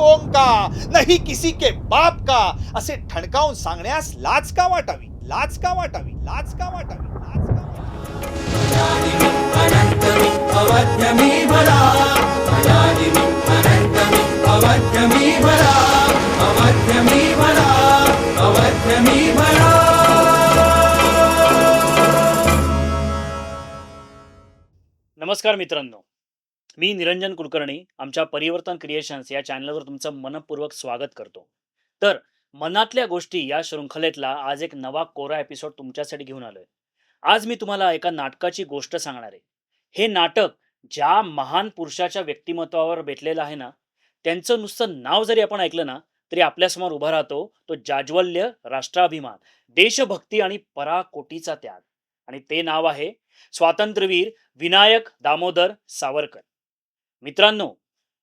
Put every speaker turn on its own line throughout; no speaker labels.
ओंका नाही किसी के बाप का असे ठणकावून सांगण्यास लाज का वाटावी, लाज का वाटावी, लाज का वाटावी, लाज का वाटावी.
अनंतमी अवध्यमी भला अनादिमी अनंतमी अवध्यमी भला अवध्यमी भला अवध्यमी भला.
नमस्कार मित्रांनो, मी निरंजन कुलकर्णी आमच्या परिवर्तन क्रिएशन्स या चॅनलवर तुमचं मनपूर्वक स्वागत करतो. तर मनातल्या गोष्टी या शृंखलेतला आज एक नवा कोरा एपिसोड तुमच्यासाठी घेऊन आलोय. आज मी तुम्हाला एका नाटकाची गोष्ट सांगणार आहे. हे नाटक ज्या महान पुरुषाच्या व्यक्तिमत्वावर बेतलेलं आहे ना, त्यांचं नुसतं नाव जरी आपण ऐकलं ना तरी आपल्यासमोर उभा राहतो तो जाज्वल्य, राष्ट्राभिमान, देशभक्ती आणि पराकोटीचा त्याग. आणि ते नाव आहे स्वातंत्र्यवीर विनायक दामोदर सावरकर. मित्रांनो,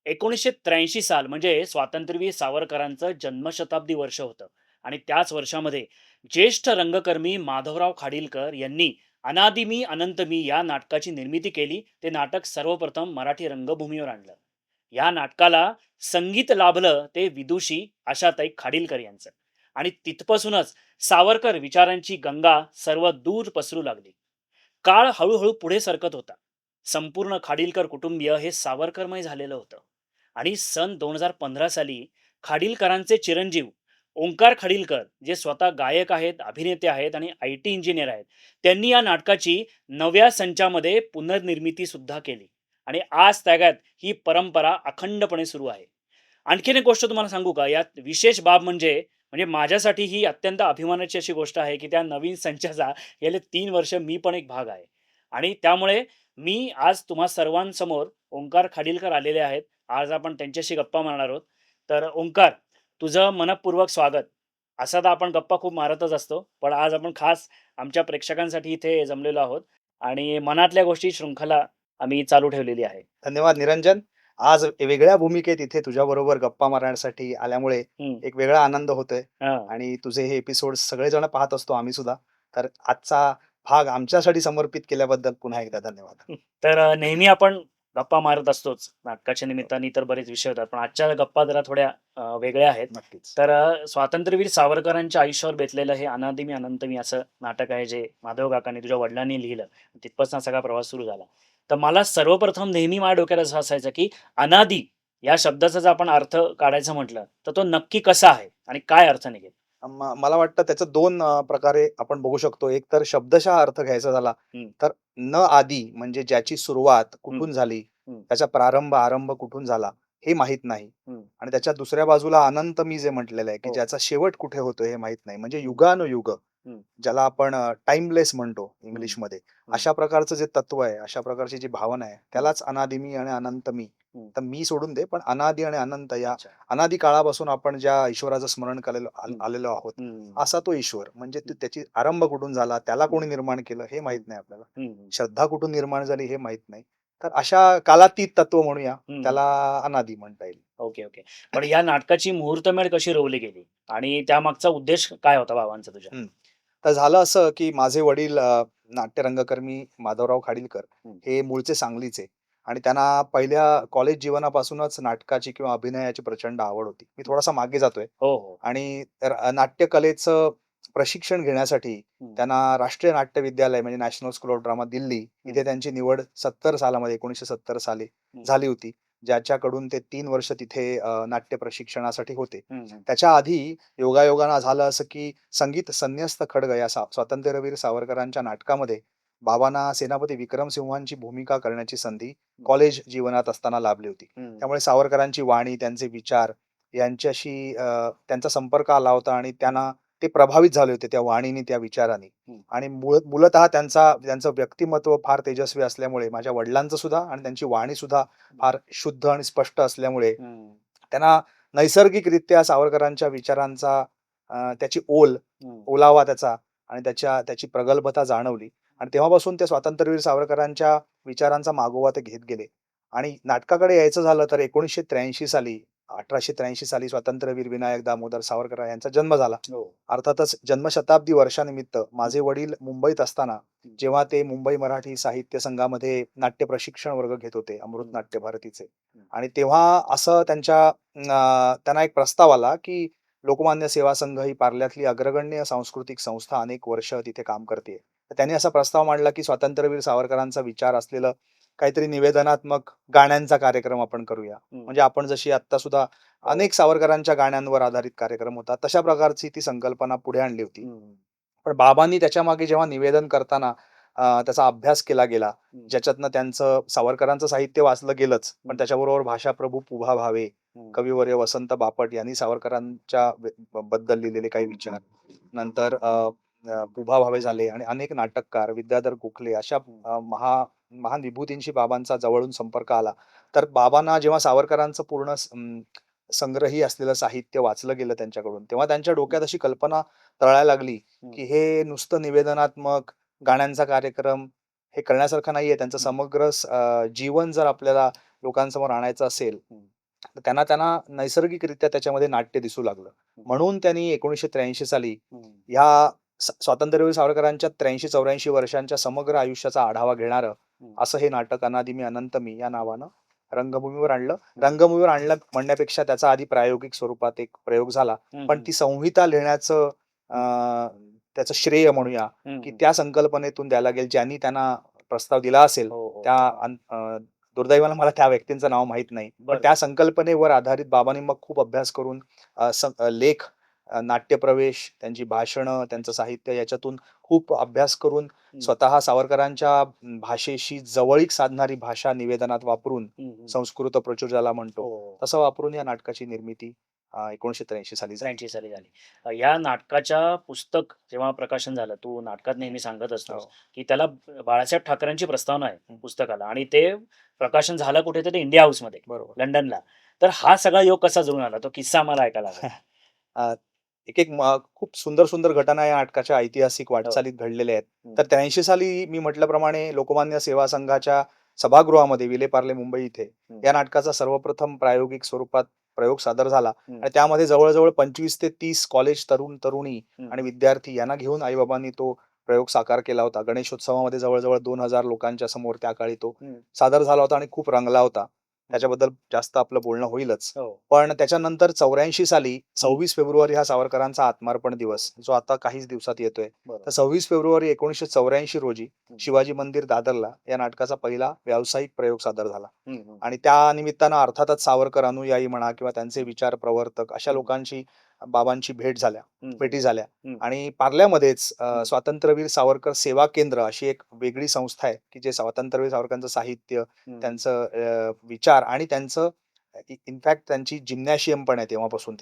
1983 साल म्हणजे स्वातंत्र्यवीर सावरकरांचं जन्मशताब्दी वर्ष होतं. आणि त्याच वर्षामध्ये ज्येष्ठ रंगकर्मी माधवराव खाडीलकर यांनी अनादि मी अनंत मी या नाटकाची निर्मिती केली. ते नाटक सर्वप्रथम मराठी रंगभूमीवर आणलं. या नाटकाला संगीत लाभलं ते विदुषी आशाताई खाडीलकर यांचं. आणि तिथपासूनच सावरकर विचारांची गंगा सर्व दूर पसरू लागली. काळ हळूहळू पुढे सरकत होता. संपूर्ण खाडीलकर कुटुंबीय हे सावरकरमय झालेलं होतं. आणि सन 2015 साली खाडीलकरांचे चिरंजीव ओंकार खाडीलकर, जे स्वतः गायक आहेत, अभिनेते आहेत आणि IT इंजिनियर आहेत, त्यांनी या नाटकाची नव्या संचामध्ये पुनर्निर्मिती सुद्धा केली. आणि आज त्यागात ही परंपरा अखंडपणे सुरू आहे. आणखीन एक गोष्ट तुम्हाला सांगू का? यात विशेष बाब म्हणजे माझ्यासाठी ही अत्यंत अभिमानाची अशी गोष्ट आहे की त्या नवीन संचाचा गेले 3 वर्ष मी पण एक भाग आहे. आणि त्यामुळे मी आज तुम्हा सर्वांसमोर ओंकार खाडीलकर आलेले आहेत. आज आपण त्यांच्याशी गप्पा मारणार आहोत. तर ओंकार, तुझं मनःपूर्वक स्वागत. असा तर आपण गप्पा खूप मारतच असतो, पण आज आपण खास आमच्या प्रेक्षकांसाठी इथे जमलेलो आहोत आणि मनातल्या गोष्टी शृंखला आम्ही चालू ठेवलेली आहे.
धन्यवाद निरंजन. आज वेगळ्या भूमिकेत इथे तुझ्या बरोबर गप्पा मारण्यासाठी आल्यामुळे
हम्म.
एक वेगळा आनंद होतोय.
हा.
आणि तुझे हे एपिसोड सगळेजण पाहत असतो, आम्ही सुद्धा. तर आजचा भाग आमच्यासाठी समर्पित केल्याबद्दल पुन्हा एकदा धन्यवाद.
तर नेहमी आपण गप्पा मारत असतोच नाटकाच्या निमित्ताने, तर बरेच विषय होतात, पण आजच्या गप्पा जरा थोड्या वेगळ्या आहेत.
नक्कीच.
तर स्वातंत्र्यवीर सावरकरांच्या आयुष्यावर बेतलेलं हे अनादि मी अनंत मी असं नाटक आहे, जे माधव काकांनी, तुझ्या वडिलांनी लिहिलं. तिथपासून सगळा प्रवास सुरू झाला. तर मला सर्वप्रथम नेहमी माझ्या डोक्यात असं असायचं की अनादि या शब्दाचा जर आपण अर्थ काढायचं म्हटलं तर तो नक्की कसा आहे आणि काय अर्थ निघेल?
मला वाटतं त्याचं दोन प्रकारे आपण बघू शकतो. एक तर शब्दशः अर्थ घ्यायचा झाला
हम्म.
तर न आदी म्हणजे ज्याची सुरुवात कुठून झाली,
हम्म.
त्याचा आरंभ कुठून झाला हे माहित नाही.
हम्म.
आणि त्याच्या दुसऱ्या बाजूला अनंत मी जे म्हटलेलं आहे की
हो.
ज्याचा शेवट कुठे होतो हे माहित नाही, म्हणजे युगानुयुग,
हम्म.
ज्याला आपण टाइमलेस म्हणतो इंग्लिशमध्ये. अशा प्रकारचं जे तत्व आहे, अशा प्रकारची जी भावना आहे, त्यालाच अनादि मी आणि अनंत मी. तर मी सोडून दे, पण अनादि आणि अनंत या
अच्छा.
अनादि काळापासून आपण ज्या ईश्वराचं स्मरण आलेलो आहोत,
हम्म.
असा तो ईश्वर. म्हणजे त्याची आरंभ कुठून झाला, त्याला कोणी निर्माण केलं हे माहित नाही आपल्याला.
हम्म.
श्रद्धा कुठून निर्माण झाली हे माहित नाही. तर अशा कालातीत तत्व म्हणूया,
हम्म.
त्याला अनादि म्हणता येईल.
Okay okay. पण या नाटकाची मुहूर्तमेढ कशी रोवली गेली आणि त्यामागचा उद्देश काय होता बाबांचा तुझ्या?
तर झालं असं की माझे वडील नाट्यरंगकर्मी माधवराव खाडीलकर हे मूळचे सांगलीचे. आणि त्यांना पहिल्या कॉलेज जीवनापासूनच नाटकाची किंवा अभिनयाची प्रचंड आवड होती. मी थोडासा मागे जातोय.
हो हो.
आणि नाट्यकलेचं प्रशिक्षण घेण्यासाठी त्यांना राष्ट्रीय नाट्य विद्यालय म्हणजे national school of drama Delhi इथे त्यांची निवड 1970 साली झाली होती, ज्याच्याकडून ते 3 वर्ष तिथे नाट्य प्रशिक्षणासाठी होते. त्याच्या आधी योगायोगानं झालं असं की संगीत संन्यस्त खड्ग या स्वातंत्र्यवीर सावरकरांच्या नाटकामध्ये बाबांना सेनापती विक्रमसिंहांची भूमिका करण्याची संधी कॉलेज जीवनात असताना लाभली होती. त्यामुळे सावरकरांची वाणी, त्यांचे विचार यांच्याशी त्यांचा संपर्क आला होता आणि त्यांना ते प्रभावित झाले होते त्या वाणीने, त्या विचाराने. आणि मूलतः त्यांचं व्यक्तिमत्व फार तेजस्वी असल्यामुळे, माझ्या वडिलांचं सुद्धा, आणि त्यांची वाणी सुद्धा फार शुद्ध आणि स्पष्ट असल्यामुळे त्यांना नैसर्गिकरित्या सावरकरांच्या विचारांचा त्याची ओलावा त्याचा आणि त्याची प्रगल्भता जाणवली. आणि तेव्हापासून ते स्वातंत्र्यवीर सावरकरांच्या विचारांचा मागोवा ते घेत गेले. आणि नाटकाकडे यायचं झालं तर 1983 साली 1883 साली स्वातंत्र्यवीर विनायक दामोदर सावरकर यांचा जन्म झाला.
हो.
अर्थातच जन्मशताब्दी वर्षानिमित्त माझे वडील मुंबईत असताना जेव्हा ते मुंबई मराठी साहित्य संघामध्ये नाट्य प्रशिक्षण वर्ग घेत होते, अमृत नाट्य भारतीचे, आणि तेव्हा असं त्यांना एक प्रस्ताव आला की लोकमान्य सेवा संघ ही पार्ल्यातली अग्रगण्य सांस्कृतिक संस्था अनेक वर्ष तिथे काम करते. तर त्यांनी असा प्रस्ताव मांडला की स्वातंत्र्यवीर सावरकरांचा विचार असलेलं काहीतरी निवेदनात्मक गाण्यांचा कार्यक्रम आपण करूया. म्हणजे आपण जशी आता सुद्धा अनेक सावरकरांच्या गाण्यांवर आधारित कार्यक्रम होता, तशा प्रकारची ती संकल्पना पुढे आणली होती. पण बाबांनी त्याच्या मागे जेव्हा निवेदन करताना त्याचा अभ्यास केला गेला, ज्याच्यातनं त्यांचं सावरकरांचं साहित्य वाचलं गेलंच, पण त्याच्याबरोबर भाषाप्रभू पुभा भावे, कविवर्य वसंत बापट यांनी सावरकरांच्या बद्दल लिहिलेले काही विचार, नंतर पुभा भावे झाले आणि अनेक नाटककार, विद्याधर गोखले अशा महान विभूतींशी बाबांचा जवळून संपर्क आला. तर बाबांना जेव्हा सावरकरांचं पूर्ण संग्रही असलेलं साहित्य वाचलं गेलं त्यांच्याकडून, तेव्हा त्यांच्या डोक्यात अशी कल्पना तळायला लागली की हे नुसतं निवेदनात्मक गाण्यांचा कार्यक्रम हे करण्यासारखं नाहीये. त्यांचं समग्र जीवन जर आपल्याला लोकांसमोर आणायचं असेल, तर त्यांना नैसर्गिकरित्या त्याच्यामध्ये नाट्य दिसू लागलं. म्हणून त्यांनी 1983 साली ह्या स्वातंत्र्यवीर सावरकरांच्या 83-84 वर्षांच्या समग्र आयुष्याचा आढावा घेणारं असं हे नाटक अनादि मी अनंत मी या नावानं रंगभूमीवर आणलं. रंगभूमीवर आणलं म्हणण्यापेक्षा त्याचा आधी प्रायोगिक स्वरूपात एक प्रयोग झाला, पण ती संहिता लिहिण्याचं त्याचं श्रेय म्हणूया की त्या संकल्पनेतून द्यायला लागेल, ज्यांनी त्यांना प्रस्ताव दिला असेल. त्या दुर्दैवानं मला त्या व्यक्तींचं नाव माहित नाही, पण त्या संकल्पनेवर आधारित बाबांनी मग खूप अभ्यास करून लेख, नाट्यप्रवेश, त्यांची भाषणं, त्यांचं साहित्य याच्यातून खूप अभ्यास करून स्वतः सावरकरांच्या भाषेशी जवळीक साधणारी भाषा निवेदनात वापरून, संस्कृत प्रचुर ज्याला म्हणतो तसं वापरून या नाटकाची निर्मिती 1983 साली झाली.
83 साली झाली. या नाटकाच्या पुस्तक जेव्हा प्रकाशन झालं, तू नाटकात नेहमी सांगत असतोस की त्याला बाळासाहेब ठाकरेंची प्रस्तावना आहे पुस्तकाला, आणि ते प्रकाशन झालं कुठेतरी इंडिया हाऊसमध्ये,
बरोबर.
लंडनला. तर हा सगळा योग कसा जुळून आला, तो किस्सा मला ऐकायला आला.
एक खूप सुंदर सुंदर घटना या नाटकाच्या ऐतिहासिक वाटचालीत घडलेल्या आहेत. तर 83 साली मी म्हटल्याप्रमाणे लोकमान्य सेवा संघाच्या सभागृहामध्ये विले पार्ले मुंबई इथे या नाटकाचा सर्वप्रथम प्रायोगिक स्वरूपात प्रयोग सादर झाला, आणि त्यामध्ये जवळजवळ 25 ते 30 कॉलेज तरुणी आणि विद्यार्थी यांना घेऊन आईबाबांनी तो प्रयोग साकार केला होता. गणेशोत्सवामध्ये जवळजवळ 2000 लोकांच्या समोर त्या काळी तो सादर झाला होता आणि खूप रंगला होता. त्याच्याबद्दल जास्त आपलं बोलणं होईलच. पण त्याच्यानंतर 84 साली 26 फेब्रुवारी हा सावरकरांचा आत्मार्पण दिवस, जो आता काहीच दिवसात येतोय. तर 26 फेब्रुवारी 1984 रोजी शिवाजी मंदिर दादरला या नाटकाचा पहिला व्यावसायिक प्रयोग सादर झाला, आणि त्या निमित्तानं अर्थातच सावरकर अनुयायी म्हणा किंवा त्यांचे विचार प्रवर्तक अशा लोकांशी बाबांची भेटी झाल्या. आणि पार्ल्यामध्येच स्वातंत्र्यवीर सावरकर सेवा केंद्र अशी एक वेगळी संस्था आहे की जे स्वातंत्र्यवीर सावरकरांचं साहित्य, त्यांचं विचार आणि त्यांचं इनफॅक्ट त्यांची जिम्नॅशियम पण आहे तेव्हापासून.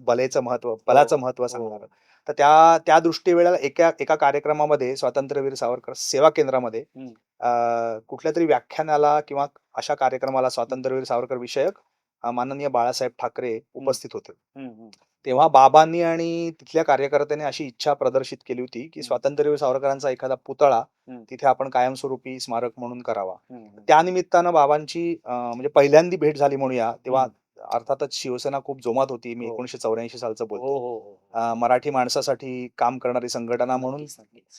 बलाचं महत्व सांगणार. तर त्या दृष्टी वेळेला एका कार्यक्रमामध्ये स्वातंत्र्यवीर सावरकर सेवा केंद्रामध्ये कुठल्या तरी व्याख्यानाला किंवा अशा कार्यक्रमाला स्वातंत्र्यवीर सावरकर विषयक माननीय बाळासाहेब ठाकरे उपस्थित होते. तेव्हा बाबांनी आणि तिथल्या कार्यकर्त्यांनी अशी इच्छा प्रदर्शित केली होती की स्वातंत्र्यवीर सावरकरांचा एखादा पुतळा तिथे आपण कायमस्वरूपी स्मारक म्हणून करावा. त्या निमित्तानं बाबांची म्हणजे पहिल्यांदी भेट झाली म्हणूया. तेव्हा अर्थातच शिवसेना खूप जोमात होती. मी 1984 सालचं बोलतो. मराठी माणसासाठी काम करणारी संघटना म्हणून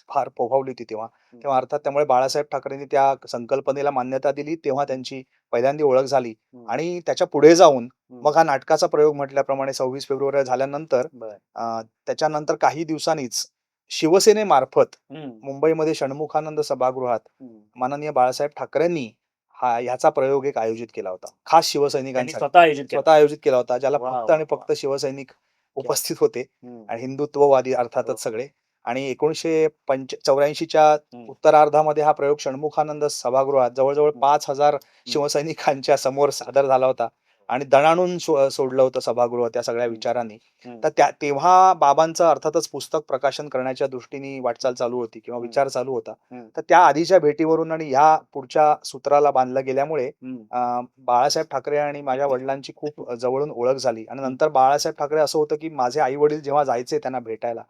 फार पोभावली होती तेव्हा अर्थात त्यामुळे बाळासाहेब ठाकरेंनी त्या संकल्पनेला मान्यता दिली. तेव्हा त्यांची पहिल्यांदी ओळख झाली, आणि त्याच्या पुढे जाऊन मग हा नाटकाचा प्रयोग म्हटल्याप्रमाणे 26 फेब्रुवारी झाल्यानंतर त्याच्यानंतर काही दिवसांनीच शिवसेनेमार्फत मुंबईमध्ये षण्मुखानंद सभागृहात माननीय बाळासाहेब ठाकरेंनी ह्याचा प्रयोग एक आयोजित केला होता, खास शिवसैनिकांसाठी स्वतः आयोजित केला होता, ज्याला फक्त आणि फक्त शिवसैनिक उपस्थित होते आणि हिंदुत्ववादी अर्थातच सगळे. आणि 1984च्या उत्तरार्धामध्ये हा प्रयोग षण्मुखानंद सभागृहात जवळजवळ 5000 शिवसैनिकांच्या समोर सादर झाला होता, आणि दणाणून सोडलं होतं सभागृह त्या सगळ्या विचारांनी. तर तेव्हा बाबांचं अर्थातच पुस्तक प्रकाशन करण्याच्या दृष्टीने वाटचाल चालू होती किंवा विचार चालू होता. तर त्या आधीच्या भेटीवरून आणि ह्या पुढच्या सूत्राला बांधलं गेल्यामुळे बाळासाहेब ठाकरे आणि माझ्या वडिलांची खूप जवळून ओळख झाली. आणि नंतर बाळासाहेब ठाकरे असं होतं की माझे आई वडील जेव्हा जायचे त्यांना भेटायला,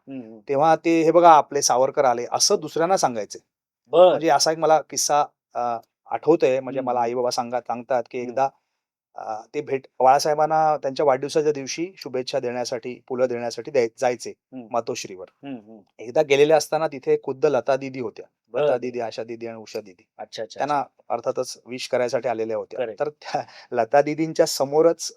तेव्हा ते हे बघा आपले सावरकर आले असं दुसऱ्यांना सांगायचे. म्हणजे असा एक मला किस्सा आठवतोय. म्हणजे मला आई बाबा सांगतात की एकदा ते बाळासाहेबांना त्यांच्या वाढदिवसाच्या दिवशी शुभेच्छा देण्यासाठी, फुलं देण्यासाठी जायचे मातोश्रीवर. एकदा गेलेले असताना तिथे खुद्द लता दीदी होत्या. लता
बरं.
दीदी, आशा दीदी आणि उषा दीदी.
अच्छा, अच्छा,
त्यांना
अच्छा.
अर्थातच विश करायसाठी आलेल्या होत्या.
Correct.
तर त्या लता दीदींच्या समोरच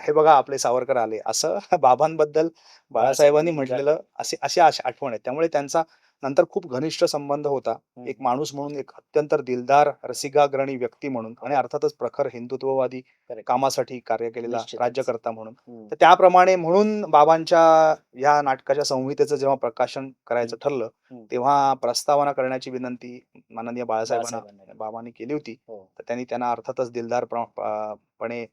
हे बघा आपले सावरकर आले, असं बाबांबद्दल बाळासाहेबांनी म्हटलेलं अशी आठवण आहे. त्यामुळे त्यांचा नंतर खूप घनिष्ठ संबंध होता. एक माणूस म्हणून, एक अत्यंत दिलदार, रसिकाग्रणी व्यक्ती म्हणून आणि अर्थातच प्रखर हिंदुत्ववादी
Correct.
कामासाठी कार्य केलेला
निश्चितच.
राज्यकर्ता म्हणून. तर त्याप्रमाणे म्हणून बाबांच्या ह्या नाटकाच्या संहितेचं जेव्हा प्रकाशन करायचं ठरलं, तेव्हा प्रस्तावना करण्याची विनंती माननीय बाळासाहेबांना
बाळासाहेबांना.
बाबांनी केली होती.
हो.
तर त्यांनी त्यांना अर्थातच दिलदार पणे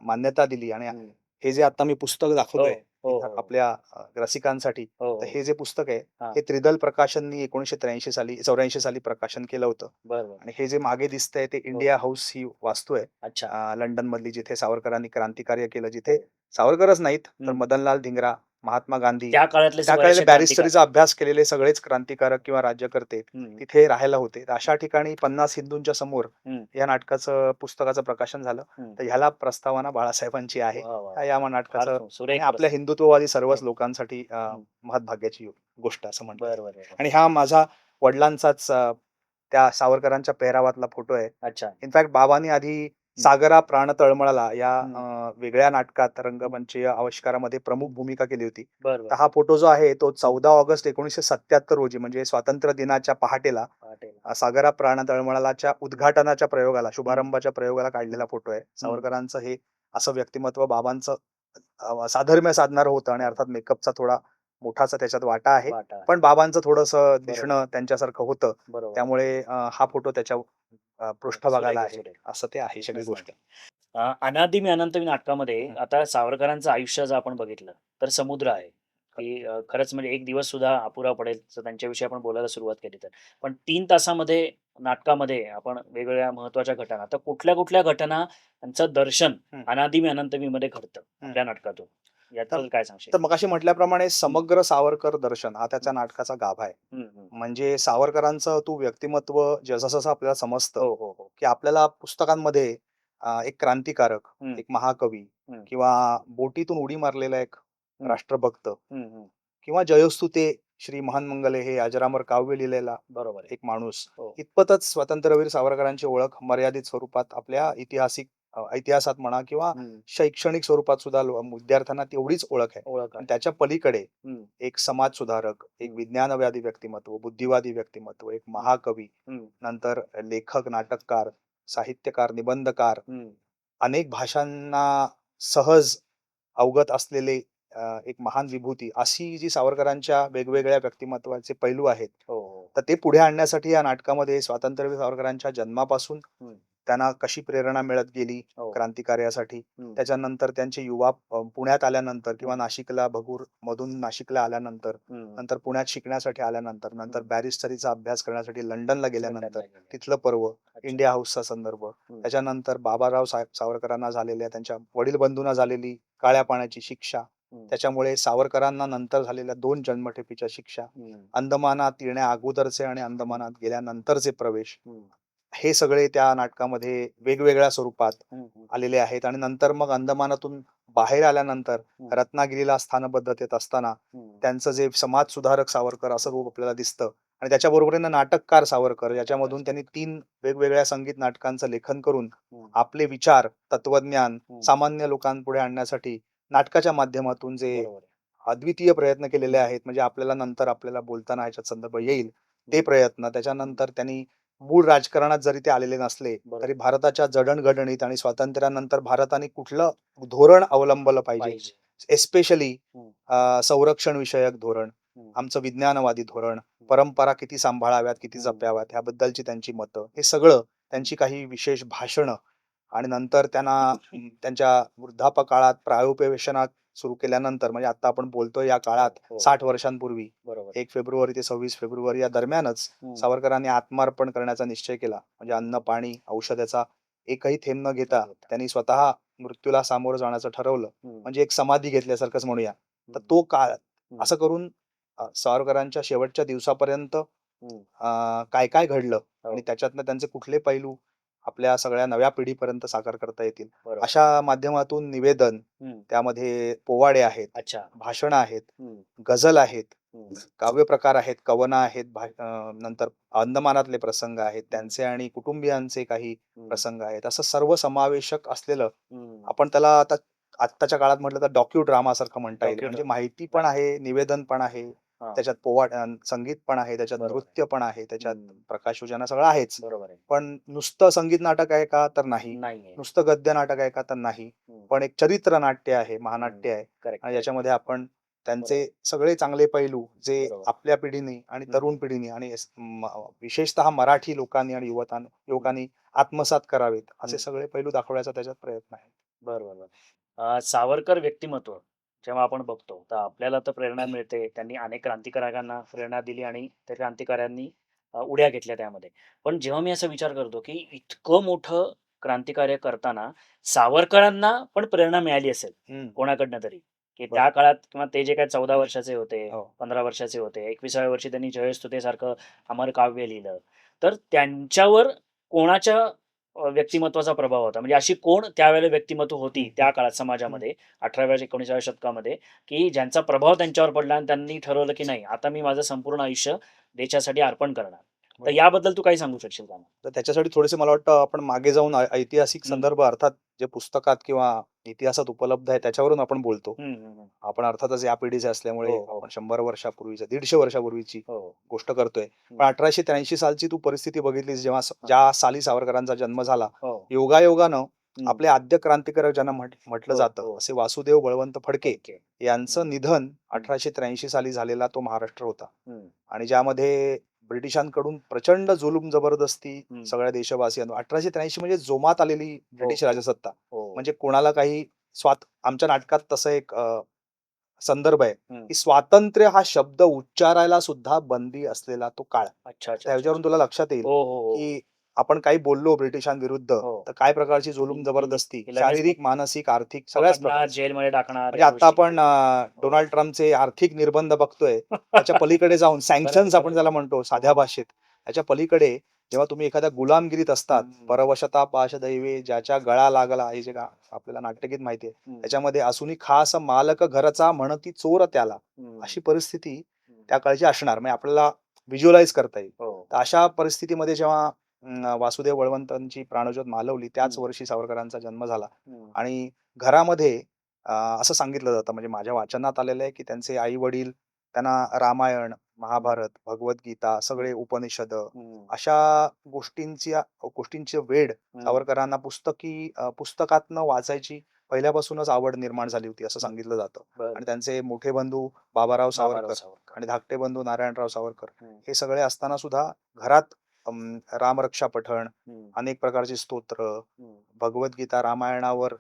मान्यता दिली आणि
हम्म.
हे जे आता मी पुस्तक दाखवतोय
हो, हो,
इथं
हो.
आपल्या रसिकांसाठी,
हो,
तर
हो.
हे जे पुस्तक आहे
हा.
हे त्रिदल प्रकाशननी 1984 साली प्रकाशन केलं होतं.
बरं.
आणि हे जे मागे दिसतंय ते इंडिया हाऊस ही वास्तू आहे
अच्छा.
लंडन मधली, जिथे सावरकरांनी क्रांतिकार्य केलं, जिथे सावरकरच नाहीत तर मदनलाल धिंगरा, महात्मा गांधी,
त्या काळातले
त्या
बरेचसे
काळातले बॅरिस्टरीचा अभ्यास केलेले सगळेच क्रांतिकारक किंवा राज्यकर्ते
क्रांतिकारक.
तिथे राहायला होते. तर अशा ठिकाणी 50 हिंदूंच्या समोर या पुस्तकाचं प्रकाशन झालं. तर ह्याला प्रस्तावना बाळासाहेबांची आहे. या नाटकाचं
फार सुरेख
आणि आपल्या हिंदुत्ववादी सर्वच
हो.
लोकांसाठी महत्भाग्याची गोष्ट असं म्हणतात.
बरं.
आणि हा माझा वडिलांचाच त्या सावरकरांच्या पेहरावातला फोटो आहे.
अच्छा.
इनफॅक्ट बाबांनी आधी सागरा प्राण तळमळला या वेगळ्या नाटकात रंगमंचीय आविष्कारामध्ये प्रमुख भूमिका केली होती.
बरं.
तर हा फोटो जो आहे तो 14 ऑगस्ट 1977 रोजी, म्हणजे स्वातंत्र्य दिनाच्या पहाटेला सागरा प्राण तळमळालाच्या उद्घाटनाच्या प्रयोगाला, शुभारंभाच्या प्रयोगाला काढलेला फोटो आहे. सावरकरांचं हे असं व्यक्तिमत्व बाबांचं साधर्म्य साधणारं होतं आणि अर्थात मेकअपचा थोडा मोठासा त्याच्यात वाटा आहे. पण बाबांचं थोडंसं दिसणं त्यांच्यासारखं होतं. त्यामुळे हा फोटो त्याच्या पृष्ठभागाला आहे. असं ते आहे सगळी गोष्ट.
अनादि मी अनंत मी नाटकामध्ये आता सावरकरांचं आयुष्य जर आपण बघितलं तर समुद्र आहे की खरंच म्हणजे एक दिवस सुद्धा अपुरा पडेल तर त्यांच्याविषयी आपण बोलायला सुरुवात केली तर. पण 3 तासामध्ये नाटकामध्ये आपण वेगवेगळ्या महत्त्वाच्या घटना, तर कुठल्या घटना त्यांचं दर्शन अनादि मी अनंत मी मध्ये घडतं आपल्या नाटकातून, याचं काय सांगशील?
तर मगाशी म्हटल्याप्रमाणे समग्र सावरकर दर्शन हा त्याच्या नाटकाचा गाभा आहे. म्हणजे सावरकरांचं तू व्यक्तिमत्व जसं आपल्याला समजतं की आपल्याला पुस्तकांमध्ये एक क्रांतिकारक, एक महाकवी किंवा बोटीतून उडी मारलेला एक राष्ट्रभक्त किंवा जयोस्तुते श्री महानमंगले हे अजरामर काव्य लिहिलेला
बरोबर
एक माणूस,
हो.
इतपतच स्वातंत्र्यवीर सावरकरांची ओळख मर्यादित स्वरूपात आपल्या इतिहासात म्हणा किंवा शैक्षणिक स्वरूपात सुद्धा विद्यार्थ्यांना तेवढीच ओळख आहे. पण त्याच्या पलीकडे एक समाज सुधारक, एक विज्ञानवादी व्यक्तिमत्व, बुद्धिवादी व्यक्तिमत्व, एक महाकवी, नंतर लेखक, नाटककार, साहित्यकार, निबंधकार, अनेक भाषांना सहज अवगत असलेले एक महान विभूती, अशी जी सावरकरांच्या वेगवेगळ्या व्यक्तिमत्वाचे पैलू आहेत, तर ते पुढे आणण्यासाठी या नाटकामध्ये स्वातंत्र्यवीर सावरकरांच्या जन्मापासून त्यांना कशी प्रेरणा मिळत गेली क्रांतिकार्यासाठी, त्याच्यानंतर त्यांचे युवा पुण्यात आल्यानंतर किंवा नाशिकला, भगूर मधून नाशिकला आल्यानंतर, नंतर पुण्यात शिकण्यासाठी आल्यानंतर, नंतर बॅरिस्टरीचा अभ्यास करण्यासाठी लंडनला गेल्यानंतर तिथलं पर्व, इंडिया हाऊसचा संदर्भ, त्याच्यानंतर बाबाराव सावरकरांना झालेल्या, त्यांच्या वडील बंधूंना झालेली काळ्या पाण्याची शिक्षा, त्याच्यामुळे सावरकरांना नंतर झालेल्या 2 जन्मठेपीच्या शिक्षा, अंदमानात येण्या अगोदरचे आणि अंदमानात गेल्यानंतरचे प्रवेश, हे सगळे त्या नाटकामध्ये वेगवेगळ्या स्वरूपात आलेले आहेत. आणि नंतर मग अंदमानातून बाहेर आल्यानंतर रत्नागिरीला स्थानबद्धतेत असताना त्यांचं जे समाज सुधारक सावरकर असं रूप आपल्याला दिसतं. आणि त्याच्या बरोबरीनं नाटककार सावरकर, याच्यामधून त्यांनी 3 वेगवेगळ्या संगीत नाटकांचं लेखन करून आपले विचार, तत्वज्ञान सामान्य लोकांपुढे आणण्यासाठी नाटकाच्या माध्यमातून जे अद्वितीय प्रयत्न केलेले आहेत. म्हणजे आपल्याला बोलताना ह्याच्यात संदर्भ येईल ते प्रयत्न. त्याच्यानंतर त्यांनी मूळ राजकारणात जरी ते आलेले नसले तरी भारताच्या जडणघडणीत आणि स्वातंत्र्यानंतर भारताने कुठलं धोरण अवलंबलं पाहिजे, एस्पेशली संरक्षण विषयक धोरण, आमचं विज्ञानवादी धोरण, परंपरा किती सांभाळाव्यात, किती जपाव्यात, ह्याबद्दलची त्यांची मतं, हे सगळं त्यांची काही विशेष भाषणं. आणि नंतर त्यांना त्यांच्या वृद्धापकाळात प्रायोपवेशनात सुरू केल्यानंतर, म्हणजे आता आपण बोलतोय या काळात 60 वर्षांपूर्वी 1 फेब्रुवारी ते 26 फेब्रुवारी या दरम्यानच सावरकरांनी आत्मार्पण करण्याचा निश्चय केला. म्हणजे अन्न, पाणी, औषधाचा एकही थेंब न घेता त्यांनी स्वतः मृत्यूला सामोरं जाण्याचं ठरवलं. म्हणजे एक समाधी घेतल्यासारखंच म्हणूया. तर तो काळ असं करून सावरकरांच्या शेवटच्या दिवसापर्यंत काय काय घडलं आणि त्याच्यातनं त्यांचे कुठले पैलू आपल्या सगळ्या नव्या पिढीपर्यंत साकार करता येतील
बरोबर.
अशा माध्यमातून निवेदन,
हम्म.
त्यामध्ये पोवाडे आहेत,
अच्छा.
भाषणं आहेत,
हम्म.
गझल आहेत,
हम्म.
काव्य प्रकार आहेत, कवनं आहेत, नंतर अंदमानातले प्रसंग आहेत, त्यांचे आणि कुटुंबियांचे काही
हम्म.
प्रसंग आहेत. असं सर्व समावेशक असलेलं,
हम्म.
आपण त्याला आता आत्ताच्या काळात म्हटलं तर डॉक्यू ड्रामा सारखं म्हणता येईल. म्हणजे
Docudrama.
माहिती पण आहे, निवेदन पण आहे,
हा.
त्याच्यात संगीत पण आहे, त्याच्यात
बरोबर आहे.
नृत्य पण आहे, त्याच्यात
हम्म.
प्रकाशयोजना सगळं आहेच.
बरोबर आहे.
पण नुसतं संगीत नाटक आहे का तर नाही,
नाहीये.
नुसतं गद्य नाटक आहे का तर नाही,
हम्म.
पण एक चरित्र नाट्य आहे, महानाट्य आहे.
करेक्ट.
आणि याच्यामध्ये आपण त्यांचे सगळे चांगले पैलू जे
बरोबर.
आपल्या पिढीने आणि
हम्म.
तरुण पिढीने आणि विशेषतः मराठी लोकांनी आणि युवकांनी आत्मसात करावेत असे
हम्म.
सगळे पैलू दाखवण्याचा त्याच्यात प्रयत्न आहे.
बरोबर. सावरकर व्यक्तिमत्व जेव्हा आपण बघतो तर आपल्याला तर प्रेरणा मिळते. त्यांनी अनेक क्रांतिकारकांना प्रेरणा दिली आणि त्या क्रांतिकाऱ्यांनी उड्या घेतल्या त्यामध्ये. पण जेव्हा मी असा विचार करतो, की इतकं मोठं क्रांतिकार्य करताना सावरकरांना पण प्रेरणा मिळाली असेल
हम्म.
कोणाकडनं तरी, की
बरोबर.
त्या काळात किंवा ते जे काही 14 वर्षाचे होते,
हो.
15 वर्षाचे होते, 21व्या वर्षी त्यांनी जयस्तुतेसारखं अमर काव्य लिहिलं. तर त्यांच्यावर कोणाच्या व्यक्तिमत्वाचा प्रभाव होता? म्हणजे अशी कोण त्यावेळेला व्यक्तिमत्व होती त्या काळात समाजामध्ये 18व्या-19व्या शतकामध्ये, की ज्यांचा प्रभाव त्यांच्यावर पडला आणि त्यांनी ठरवलं, की नाही आता मी माझं संपूर्ण आयुष्य देशासाठी अर्पण करणार. तर
बरोबर.
याबद्दल तू काही सांगू शकशील का?
तर त्याच्यासाठी थोडेसे मला वाटतं आपण मागे जाऊन ऐतिहासिक
हम्म.
संदर्भ अर्थात जे पुस्तकात किंवा इतिहासात उपलब्ध आहे त्याच्यावरून आपण बोलतो.
हम्म, हम्म, हम्म.
आपण अर्थातच या पिढीचे असल्यामुळे
हो, हो.
आपण 100 वर्षापूर्वीची 150 वर्षापूर्वीची
हो.
गोष्ट करतोय.
हम्म.
पण 1883 सालची तू परिस्थिती बघितलीस जेव्हा ज्या साली सावरकरांचा जन्म झाला,
हो.
योगायोगानं
हम्म.
आपले आद्य क्रांतिकारक ज्यांना म्हटलं
हो,
जातं
हो.
असे वासुदेव बळवंत फडके
ओके.
यांचं निधन 1883 साली झालेला तो महाराष्ट्र होता.
हम्म.
आणि ज्यामध्ये ब्रिटिशांकडून प्रचंड जुलूम जबरदस्ती
हम्म.
सगळ्या देशवासियांवर 1883 म्हणजे जोमात आलेली ब्रिटिश
हो.
राजसत्ता.
हो.
म्हणजे कोणाला काही आमच्या नाटकात तसं एक संदर्भ आहे
हम्म.
की स्वातंत्र्य हा शब्द उच्चारायला सुद्धा बंदी असलेला तो काळ.
अच्छा, अच्छा,
त्याच्यावरून
अच्छा.
तुला लक्षात येईल
हो, हो, हो.
की आपण काही बोललो ब्रिटिशांविरुद्ध
हो.
तर काय प्रकारची जुलूम
की-
जबरदस्ती,
की लगेच
शारीरिक, मानसिक, आर्थिक सगळ्याच
पकडणार,
प्रकारची.
जेलमध्ये टाकणार
म्हणजे
या
आता
गोष्टी.
आपण डोनाल्ड ट्रम्पचे आर्थिक निर्बंध बघतोय त्याच्या पलीकडे जाऊन सँक्शन्स आपण त्याला म्हणतो साध्या भाषेत, त्याच्या पलीकडे जेव्हा तुम्ही एखाद्या गुलामगिरीत असतात,
हम्म.
परवशता पाशदैवे ज्याच्या गळा लागला हे जे आपल्याला नाट्यगीत माहितीये,
हम्म.
त्याच्यामध्ये असूनी खास मालक घरचा म्हणती चोर त्याला,
हम्म.
अशी परिस्थिती
हम्म.
त्या काळची असणार. म्हणजे आपल्याला व्हिज्युअलाइज करता येईल.
हो.
तर अशा परिस्थितीमध्ये जेव्हा वासुदेव बळवंतांची प्राणज्योत मालवली त्याच
हम्म.
वर्षी सावरकरांचा जन्म झाला.
हम्म.
आणि घरामध्ये असं सांगितलं जातं, म्हणजे माझ्या वाचनात आलेलं आहे की त्यांचे आई वडील त्यांना रामायण, महाभारत, भगवद्गीता, सगळे उपनिषद
हम्म.
अशा गोष्टींची वेड सावरकरांना पुस्तकातनं वाचायची पहिल्यापासूनच आवड निर्माण झाली होती असं सांगितलं जातं.
बरं.
आणि त्यांचे मोठे बंधू बाबाराव
बाबाराव
सावरकर
सावरकर.
आणि धाकटे बंधू नारायणराव सावरकर
हम्म.
हे सगळे असताना सुद्धा घरात रामरक्षा पठण,
हम्म.
अनेक प्रकारची स्तोत्र,
हम्म.
भगवद्गीता, रामायणावर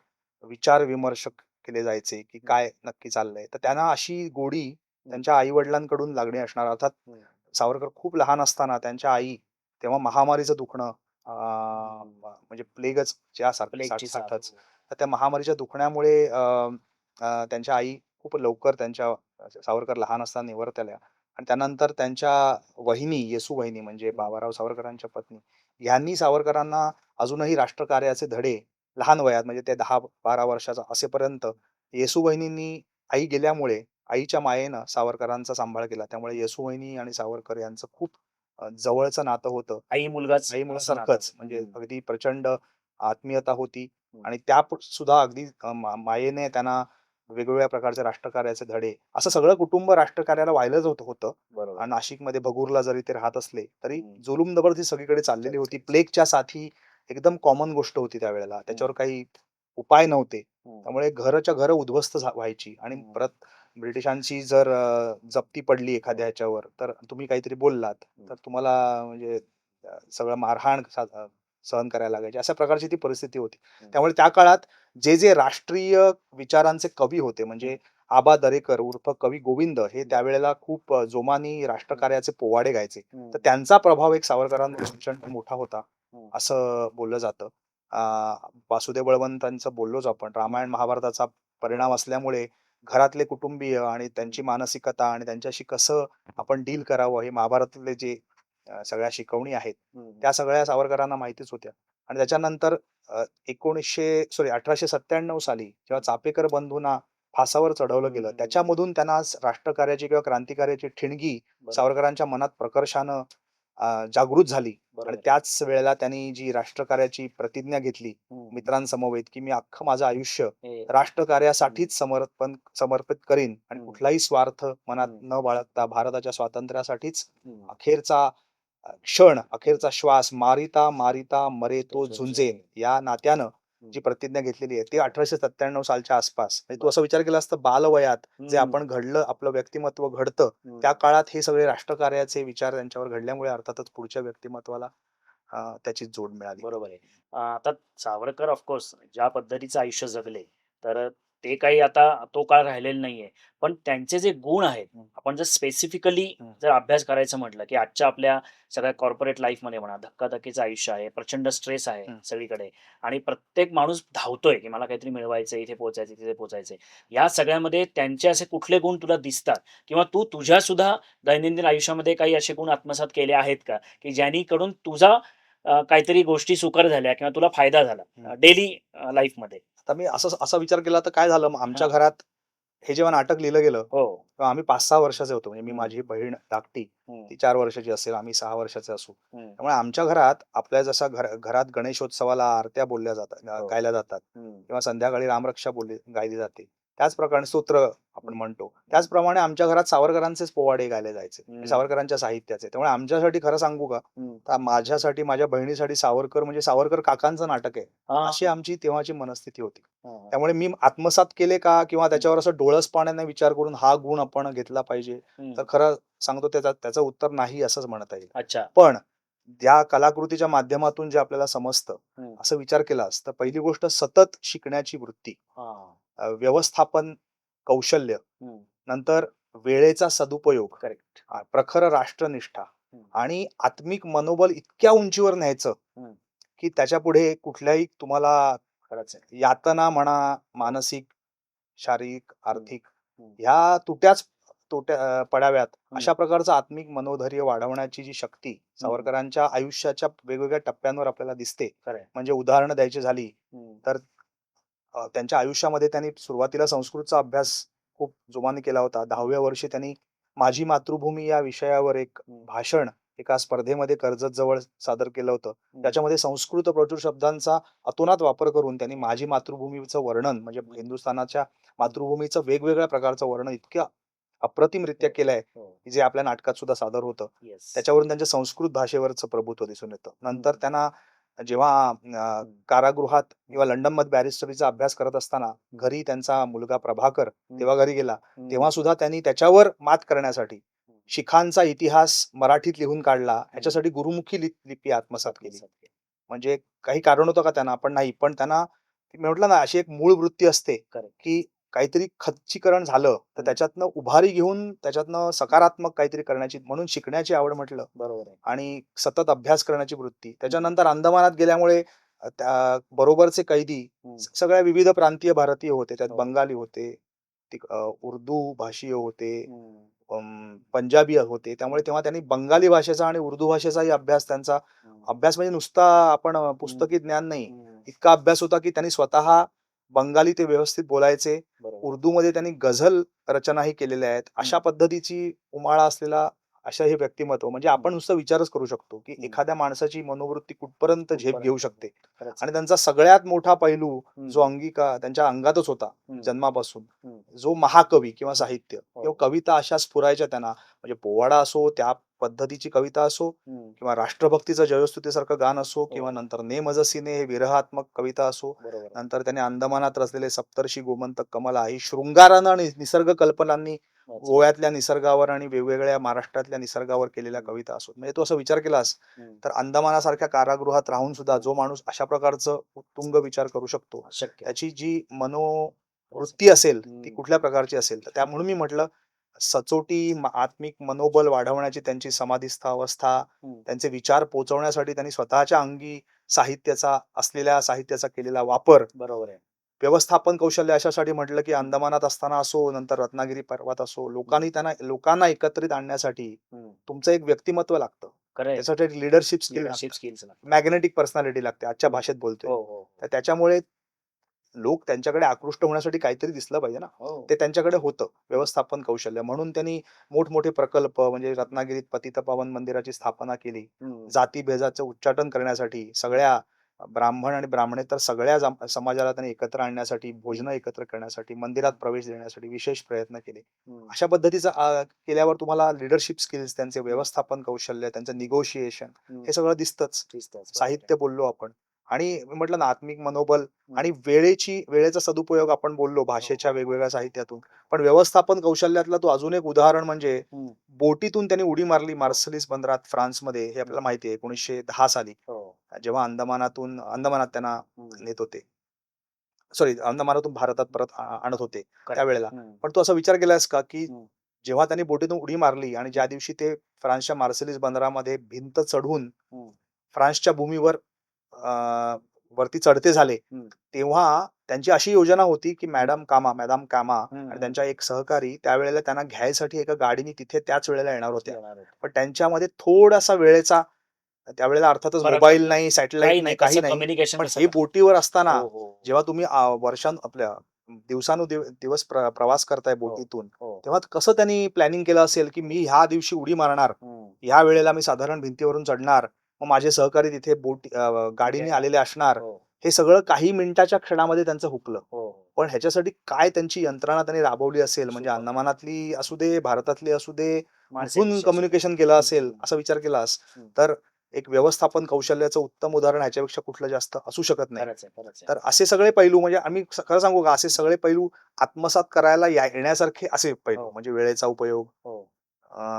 विचार विमर्श केले जायचे की काय नक्की चाललंय. तर त्यांना अशी गोडी त्यांच्या आई वडिलांकडून लागणी असणार. अर्थात
हम्म.
सावरकर खूप लहान असताना त्यांच्या आई तेव्हा महामारीचं दुखणं, म्हणजे प्लेगच ज्या
प्लेगची साथ.
साठच, तर त्या महामारीच्या दुखण्यामुळे त्यांच्या आई खूप लवकर त्यांच्या सावरकर लहान असताना निवर्तल्या. आणि त्यानंतर त्यांच्या वहिनी येसू वहिनी म्हणजे बाबाराव सावरकरांच्या पत्नी यांनी सावरकरांना अजूनही राष्ट्रकार्याचे धडे लहान वयात म्हणजे ते 10-12 वर्षाचा असेपर्यंत येसूवहिनींनी, आई गेल्यामुळे आईच्या मायेनं सावरकरांचा सांभाळ केला. त्यामुळे येसूवहिनी आणि सावरकर यांचं खूप जवळचं नातं होतं.
आई मुलगाच
आई
असं
मुलासारखंच,
नातं.
म्हणजे
हम्म.
अगदी प्रचंड आत्मीयता होती.
हम्म.
आणि त्या सुद्धा अगदी मायेने त्यांना वेगवेगळ्या प्रकारचे राष्ट्रकार्याचे धडे, असं सगळं कुटुंब राष्ट्रकार्याला वाहिलंच होतं.
बरोबर.
आणि नाशिकमध्ये भगूरला जरी ते राहत असले तरी
हम्म.
जुलूम जबरदस्ती सगळीकडे चाललेली होती. प्लेगच्या साथी एकदम कॉमन गोष्ट होती त्यावेळेला, त्याच्यावर काही उपाय नव्हते.
हम्म.
त्यामुळे घरच्या घर उद्ध्वस्त व्हायची. आणि
हम्म.
परत ब्रिटिशांची जर जप्ती पडली एखाद्या ह्याच्यावर, तर तुम्ही काहीतरी बोललात तर तुम्हाला म्हणजे सगळं मारहाण सहन करायला लागायची. अशा प्रकारची ती परिस्थिती होती. त्यामुळे त्या काळात जे राष्ट्रीय विचारांचे कवी होते, म्हणजे आबा दरेकर उर्फ कवी गोविंद हे त्यावेळेला खूप जोमाने राष्ट्रकार्याचे पोवाडे गायचे. तर त्यांचा प्रभाव एक सावरकरांवर प्रचंड मोठा होता असं बोललं जातं. वासुदेव बळवंतांचं बोललोच आपण. रामायण महाभारताचा परिणाम असल्यामुळे घरातले कुटुंबीय आणि त्यांची मानसिकता आणि त्यांच्याशी कसं आपण डील करावं हे महाभारतातले जे सगळ्या शिकवणी आहेत त्या सगळ्या सावरकरांना माहितीच होत्या. आणि त्याच्यानंतर 1897 साली जेव्हा चापेकर बंधूंना फासावर चढवलं गेलं,
हम्म.
त्याच्यामधून त्यांना राष्ट्रकार्याची किंवा क्रांतिकार्याची ठिणगी
बरोबर.
सावरकरांच्या मनात प्रकर्षानं जागृत झाली. आणि
बरोबर.
त्याच वेळेला त्यांनी जी राष्ट्रकार्याची प्रतिज्ञा घेतली
हम्म.
मित्रांसमवेत, की मी अख्खं माझं आयुष्य
हे-
राष्ट्रकार्यासाठीच समर्पित करीन आणि
हम्म.
कुठलाही स्वार्थ मनात
हम्म.
न बाळगता भारताच्या स्वातंत्र्यासाठीच
हम्म.
अखेरचा श्वास मारिता मारिता मरे तो झुंजेन या नात्यानं जी प्रतिज्ञा घेतलेली आहे ती 1897 सालच्या आसपास. म्हणजे तू असा विचार केला असता बालवयात जे
हम्म.
आपण घडलं, आपलं व्यक्तिमत्व घडतं,
हम्म.
त्या काळात हे सगळे राष्ट्रकार्याचे विचार त्यांच्यावर घडल्यामुळे अर्थातच पुढच्या व्यक्तिमत्वाला त्याची जोड मिळाली.
बरोबर आहे. आता सावरकर ऑफकोर्स ज्या पद्धतीचं आयुष्य जगले, तर ते काही आता तो काळ राहिलेला नाहीये. पण त्यांचे जे गुण आहेत, आपण जर स्पेसिफिकली जर अभ्यास करायचं म्हटलं, की आजच्या आपल्या सगळ्या कॉर्पोरेट लाईफमध्ये म्हणा, धक्काधक्कीचं आयुष्य आहे, प्रचंड स्ट्रेस आहे सगळीकडे आणि प्रत्येक माणूस धावतोय, की मला काहीतरी मिळवायचंय, इथे पोहोचायचंय, तिथे पोहोचायचंय. या सगळ्यामध्ये त्यांचे असे कुठले गुण तुला दिसतात? किंवा तू तुझ्या सुद्धा दैनंदिन आयुष्यामध्ये काही असे गुण आत्मसात केले आहेत का, की ज्यानीकडून तुझा काहीतरी गोष्टी सुकर झाल्या किंवा तुला फायदा झाला डेली लाईफमध्ये?
आता मी असा विचार केला तर काय झालं, आमच्या
हा.
घरात हे जेव्हा नाटक लिहिलं गेलं
हो.
तेव्हा आम्ही 5-6 वर्षाचे होतो. म्हणजे मी,
हम्म.
माझी बहीण धाकटी,
हम्म.
ती 4 वर्षाची असेल, आम्ही 6 वर्षाचे असू.
हम्म.
त्यामुळे आमच्या घरात आपल्या जसा घरात गणेशोत्सवाला आरत्या बोलल्या जातात,
हो.
गायल्या जातात
हम्म.
किंवा संध्याकाळी रामरक्षा गायली जाते, त्याच प्रकारे स्तोत्र आपण म्हणतो, त्याचप्रमाणे आमच्या घरात सावरकरांचेच पोवाडे गायले जायचे,
हम्म.
सावरकरांच्या साहित्याचे. त्यामुळे आमच्यासाठी खरं सांगू का,
हम्म.
तर माझ्यासाठी, माझ्या बहिणीसाठी सावरकर म्हणजे सावरकर काकांचं नाटक आहे,
हा.
अशी आमची तेव्हाची मनस्थिती होती.
हा.
त्यामुळे मी आत्मसात केले का किंवा त्याच्यावर असं डोळस पाण्याने विचार करून हा गुण आपण घेतला पाहिजे,
हम्म.
तर खरं सांगतो त्याचं उत्तर नाही असंच म्हणता येईल.
अच्छा.
पण त्या कलाकृतीच्या माध्यमातून जे आपल्याला समजतं,
हम्म.
असं विचार केलास तर पहिली गोष्ट सतत शिकण्याची वृत्ती,
हा.
व्यवस्थापन कौशल्य,
हम्म.
नंतर वेळेचा सदुपयोग,
करेक्ट.
प्रखर राष्ट्रनिष्ठा
हम्म.
आणि आत्मिक मनोबल इतक्या उंचीवर न्यायचं
हम्म.
की त्याच्यापुढे कुठल्याही तुम्हाला
खरंच आहे.
यातना म्हणा, मानसिक, शारीरिक, आर्थिक
हम्म.
ह्या पडाव्यात, अशा प्रकारचं आत्मिक मनोधैर्य वाढवण्याची जी शक्ती सावरकरांच्या आयुष्याच्या वेगवेगळ्या टप्प्यांवर आपल्याला दिसते.
खरंय.
म्हणजे उदाहरणं द्यायची झाली
हम्म.
तर त्यांच्या आयुष्यामध्ये त्यांनी सुरुवातीला संस्कृतचा अभ्यास खूप जोमाने केला होता. 10व्या वर्षी त्यांनी माझी मातृभूमी या विषयावर एक भाषण एका स्पर्धेमध्ये कर्जत जवळ सादर केलं होतं. त्याच्यामध्ये संस्कृत प्रचूर शब्दांचा अतोनात वापर करून त्यांनी माझी मातृभूमीचं वर्णन, म्हणजे हिंदुस्थानाच्या मातृभूमीचं वेगवेगळ्या प्रकारचं वर्णन इतक्या अप्रतिमरित्या केलंय,
हो.
की जे आपल्या नाटकात सुद्धा सादर होतं.
Yes.
त्याच्यावरून त्यांच्या संस्कृत भाषेवरचं प्रभुत्व दिसून येतं. नंतर त्यांना जेव्हा कारागृहात किंवा लंडनमध्ये बॅरिस्टरीचा अभ्यास करत असताना घरी त्यांचा मुलगा प्रभाकर तेव्हा घरी गेला, तेव्हा सुद्धा त्यांनी त्याच्यावर मात करण्यासाठी शिखांचा इतिहास मराठीत लिहून काढला. ह्याच्यासाठी गुरुमुखी लिपी आत्मसात केली. म्हणजे काही कारण होतं का त्यांना? पण नाही. पण त्यांना मी म्हटलं ना, अशी एक मूळ वृत्ती असते की काहीतरी खच्चीकरण झालं तर त्याच्यातनं उभारी घेऊन त्याच्यातनं सकारात्मक काहीतरी करण्याची, म्हणून शिकण्याची आवड म्हटलं,
बरोबर आहे,
आणि सतत अभ्यास करण्याची वृत्ती. त्याच्यानंतर अंदमानात गेल्यामुळे त्या बरोबरचे कैदी सगळ्या विविध प्रांतीय भारतीय होते. त्यात बंगाली होते, उर्दू भाषीय होते, पंजाबी होते. त्यामुळे तेव्हा त्यांनी बंगाली भाषेचा आणि उर्दू भाषेचाही अभ्यास, त्यांचा अभ्यास म्हणजे नुसता आपण पुस्तकी ज्ञान नाही, इतका अभ्यास होता की त्यांनी स्वतः बंगाली ते व्यवस्थित बोलायचे. उर्दूमध्ये त्यांनी गझल रचनाही केलेल्या आहेत. अशा पद्धतीची उमाळा असलेला अशा हे व्यक्तिमत्व, म्हणजे आपण नुसतं विचारच करू शकतो की एखाद्या माणसाची मनोवृत्ती कुठपर्यंत झेप घेऊ शकते. आणि त्यांचा सगळ्यात मोठा पैलू जो त्यांच्या अंगातच होता जन्मापासून, जो महाकवी किंवा साहित्य किंवा कविता अशा स्फुरायच्या त्यांना. म्हणजे पोवाडा असो, त्या पद्धतीची कविता असो, किंवा राष्ट्रभक्तीचं जयस्तुतीसारखं गान असो, किंवा नंतर ने मजसीने हे विरहात्मक कविता असो, नंतर त्याने अंदमानात रचलेले सप्तर्षी गोमंतक कमला ही शृंगारानं आणि निसर्ग कल्पनांनी गोव्यातल्या निसर्गावर आणि वेगवेगळ्या महाराष्ट्रातल्या निसर्गावर केलेल्या कविता असो. म्हणजे तो असं विचार केलास तर अंदमानासारख्या कारागृहात राहून सुद्धा जो माणूस अशा प्रकारचं उत्तुंग विचार करू शकतो, त्याची जी मनोवृत्ती असेल ती कुठल्या प्रकारची असेल, तर त्या म्हणून मी म्हटलं सचोटी आत्मिक मनोबल वाढवण्याची त्यांची समाधिस्थ अवस्था, त्यांचे विचार पोहोचवण्यासाठी त्यांनी स्वतःच्या अंगी साहित्याचा केलेला वापर,
बरोबर आहे,
व्यवस्थापन कौशल्य अशासाठी म्हटलं की अंदमानात असताना असो, नंतर रत्नागिरी पर्वत असो, लोकांना एकत्रित आणण्यासाठी तुमचं एक व्यक्तिमत्व लागतं.
खरंय.
त्यासाठी leadership skill
leadership skills
magnetic personality लागते. आजच्या भाषेत बोलतोय.
हो हो
तर त्याच्यामुळे लोक त्यांच्याकडे आकृष्ट होण्यासाठी काहीतरी दिसलं पाहिजे ना.
हो
ते त्यांच्याकडे होतं व्यवस्थापन कौशल्य. म्हणून त्यांनी मोठमोठे प्रकल्प म्हणजे रत्नागिरीत पतितपावन मंदिराची स्थापना केली.
हम्म.
जातीभेदाचं उच्चाटन करण्यासाठी सगळ्या ब्राह्मण आणि ब्राह्मणेतर सगळ्या समाजाला त्यांनी एकत्र आणण्यासाठी, भोजनं एकत्र करण्यासाठी, मंदिरात प्रवेश देण्यासाठी विशेष प्रयत्न केले.
हम्म.
अशा पद्धतीचं केल्यावर तुम्हाला लिडरशिप स्किल्स, त्यांचे व्यवस्थापन कौशल्य, त्यांचं निगोशिएशन हे सगळं दिसतंच.
दिसतंच.
साहित्य बोललो आपण आणि मी म्हटलं ना आत्मिक मनोबल आणि वेळेचा सदुपयोग आपण बोललो भाषेच्या वेगवेगळ्या साहित्यातून. पण व्यवस्थापन कौशल्यातला तो अजून एक उदाहरण म्हणजे
हम्म.
बोटीतून त्यांनी उडी मारली मार्सलिस बंदरात फ्रान्समध्ये. हे आपल्याला माहिती आहे 1910 साली
हो.
जेव्हा अंदमानात त्यांना
हम्म.
नेत होते. सॉरी, अंदमानातून भारतात परत आणत होते
Correct.
त्यावेळेला.
हम्म.
पण तू असा विचार केलास का की
हम्म.
जेव्हा त्यांनी बोटीतून उडी मारली आणि ज्या दिवशी ते फ्रान्सच्या मार्सलिस बंदरामध्ये भिंत चढून
हम्म.
फ्रान्सच्या भूमीवर वरती चढते झाले,
हम्म.
तेव्हा त्यांची अशी योजना होती की मॅडम कामा
हम्म.
आणि त्यांच्या एक सहकारी त्यावेळेला त्यांना घ्यायसाठी एका गाडीने तिथे त्याच वेळेला येणार होत्या.
येणार होते.
पण त्यांच्यामध्ये थोडासा वेळेचा त्यावेळेला अर्थातच
फरक
मोबाईल नाही, सॅटेलाइट
काही
नाही, काही नाही.
कम्युनिकेशन
पण हे बोटीवर असताना
हो हो
जेव्हा तुम्ही आपल्या दिवस प्रवास करताय बोटीतून,
हो.
तेव्हा कसं त्यांनी प्लॅनिंग केलं असेल की मी ह्या दिवशी उडी मारणार,
हम्म.
ह्या वेळेला मी साधारण भिंतीवरून चढणार, मग माझे सहकारी तिथे गाडीने आलेले असणार.
हो
हे सगळं काही मिनिटाच्या क्षणामध्ये त्यांचं हुकलं.
हो
पण ह्याच्यासाठी काय त्यांची यंत्रणा त्यांनी राबवली असेल, म्हणजे
Super.
अंदमानातली असू दे, भारतातली असू दे,
माणसे
कुठून
विशेष.
कम्युनिकेशन केलं असेल
हम्म.
असा विचार केलास
हम्म.
तर एक व्यवस्थापन कौशल्याचं उत्तम उदाहरण ह्याच्यापेक्षा कुठलं जास्त असू शकत नाही.
खरंच आहे, खरंच आहे.
तर असे सगळे पैलू म्हणजे आम्ही खरं सांगू का, असे सगळे पैलू आत्मसात करायला येण्यासारखे असे पैलू
हो.
म्हणजे वेळेचा उपयोग,
हो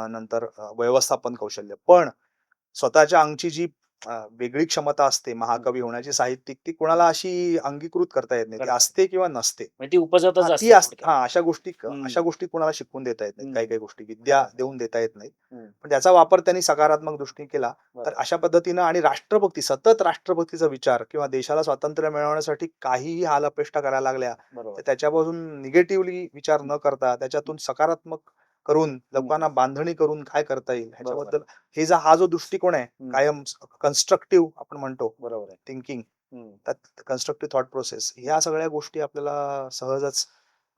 नंतर व्यवस्थापन कौशल्य. पण स्वतःच्या अंगची जी वेगळी क्षमता असते महाकवी होण्याची साहित्यिक, ती कोणाला अशी अंगीकृत करता येत नाही. ती
करता
असते किंवा नसते.
म्हणजे ती उपजतच
ती
असते थोडक्यात.
अशा गोष्टी कोणाला शिकवून देता येत नाहीत. काही काही गोष्टी विद्या देऊन देता येत नाहीत.
हम्म.
पण त्याचा वापर त्यांनी सकारात्मक दृष्टीने केला तर
बरोबर.
अशा पद्धतीनं आणि सतत राष्ट्रभक्तीचा विचार किंवा देशाला स्वातंत्र्य मिळवण्यासाठी काहीही हाल अपेष्टा करायला लागल्या
बरोबर.
तर त्याच्यापासून निगेटिव्हली विचार न करता त्याच्यातून सकारात्मक करून लोकांना बांधणी करून काय करता येईल ह्याच्याबद्दल हा जो दृष्टिकोन आहे कायम कन्स्ट्रक्टिव्ह आपण म्हणतो
बरोबर आहे.
थिंकिंग,
हम्म.
त्यात कन्स्ट्रक्टिव्ह थॉट प्रोसेस, ह्या सगळ्या गोष्टी आपल्याला सहजच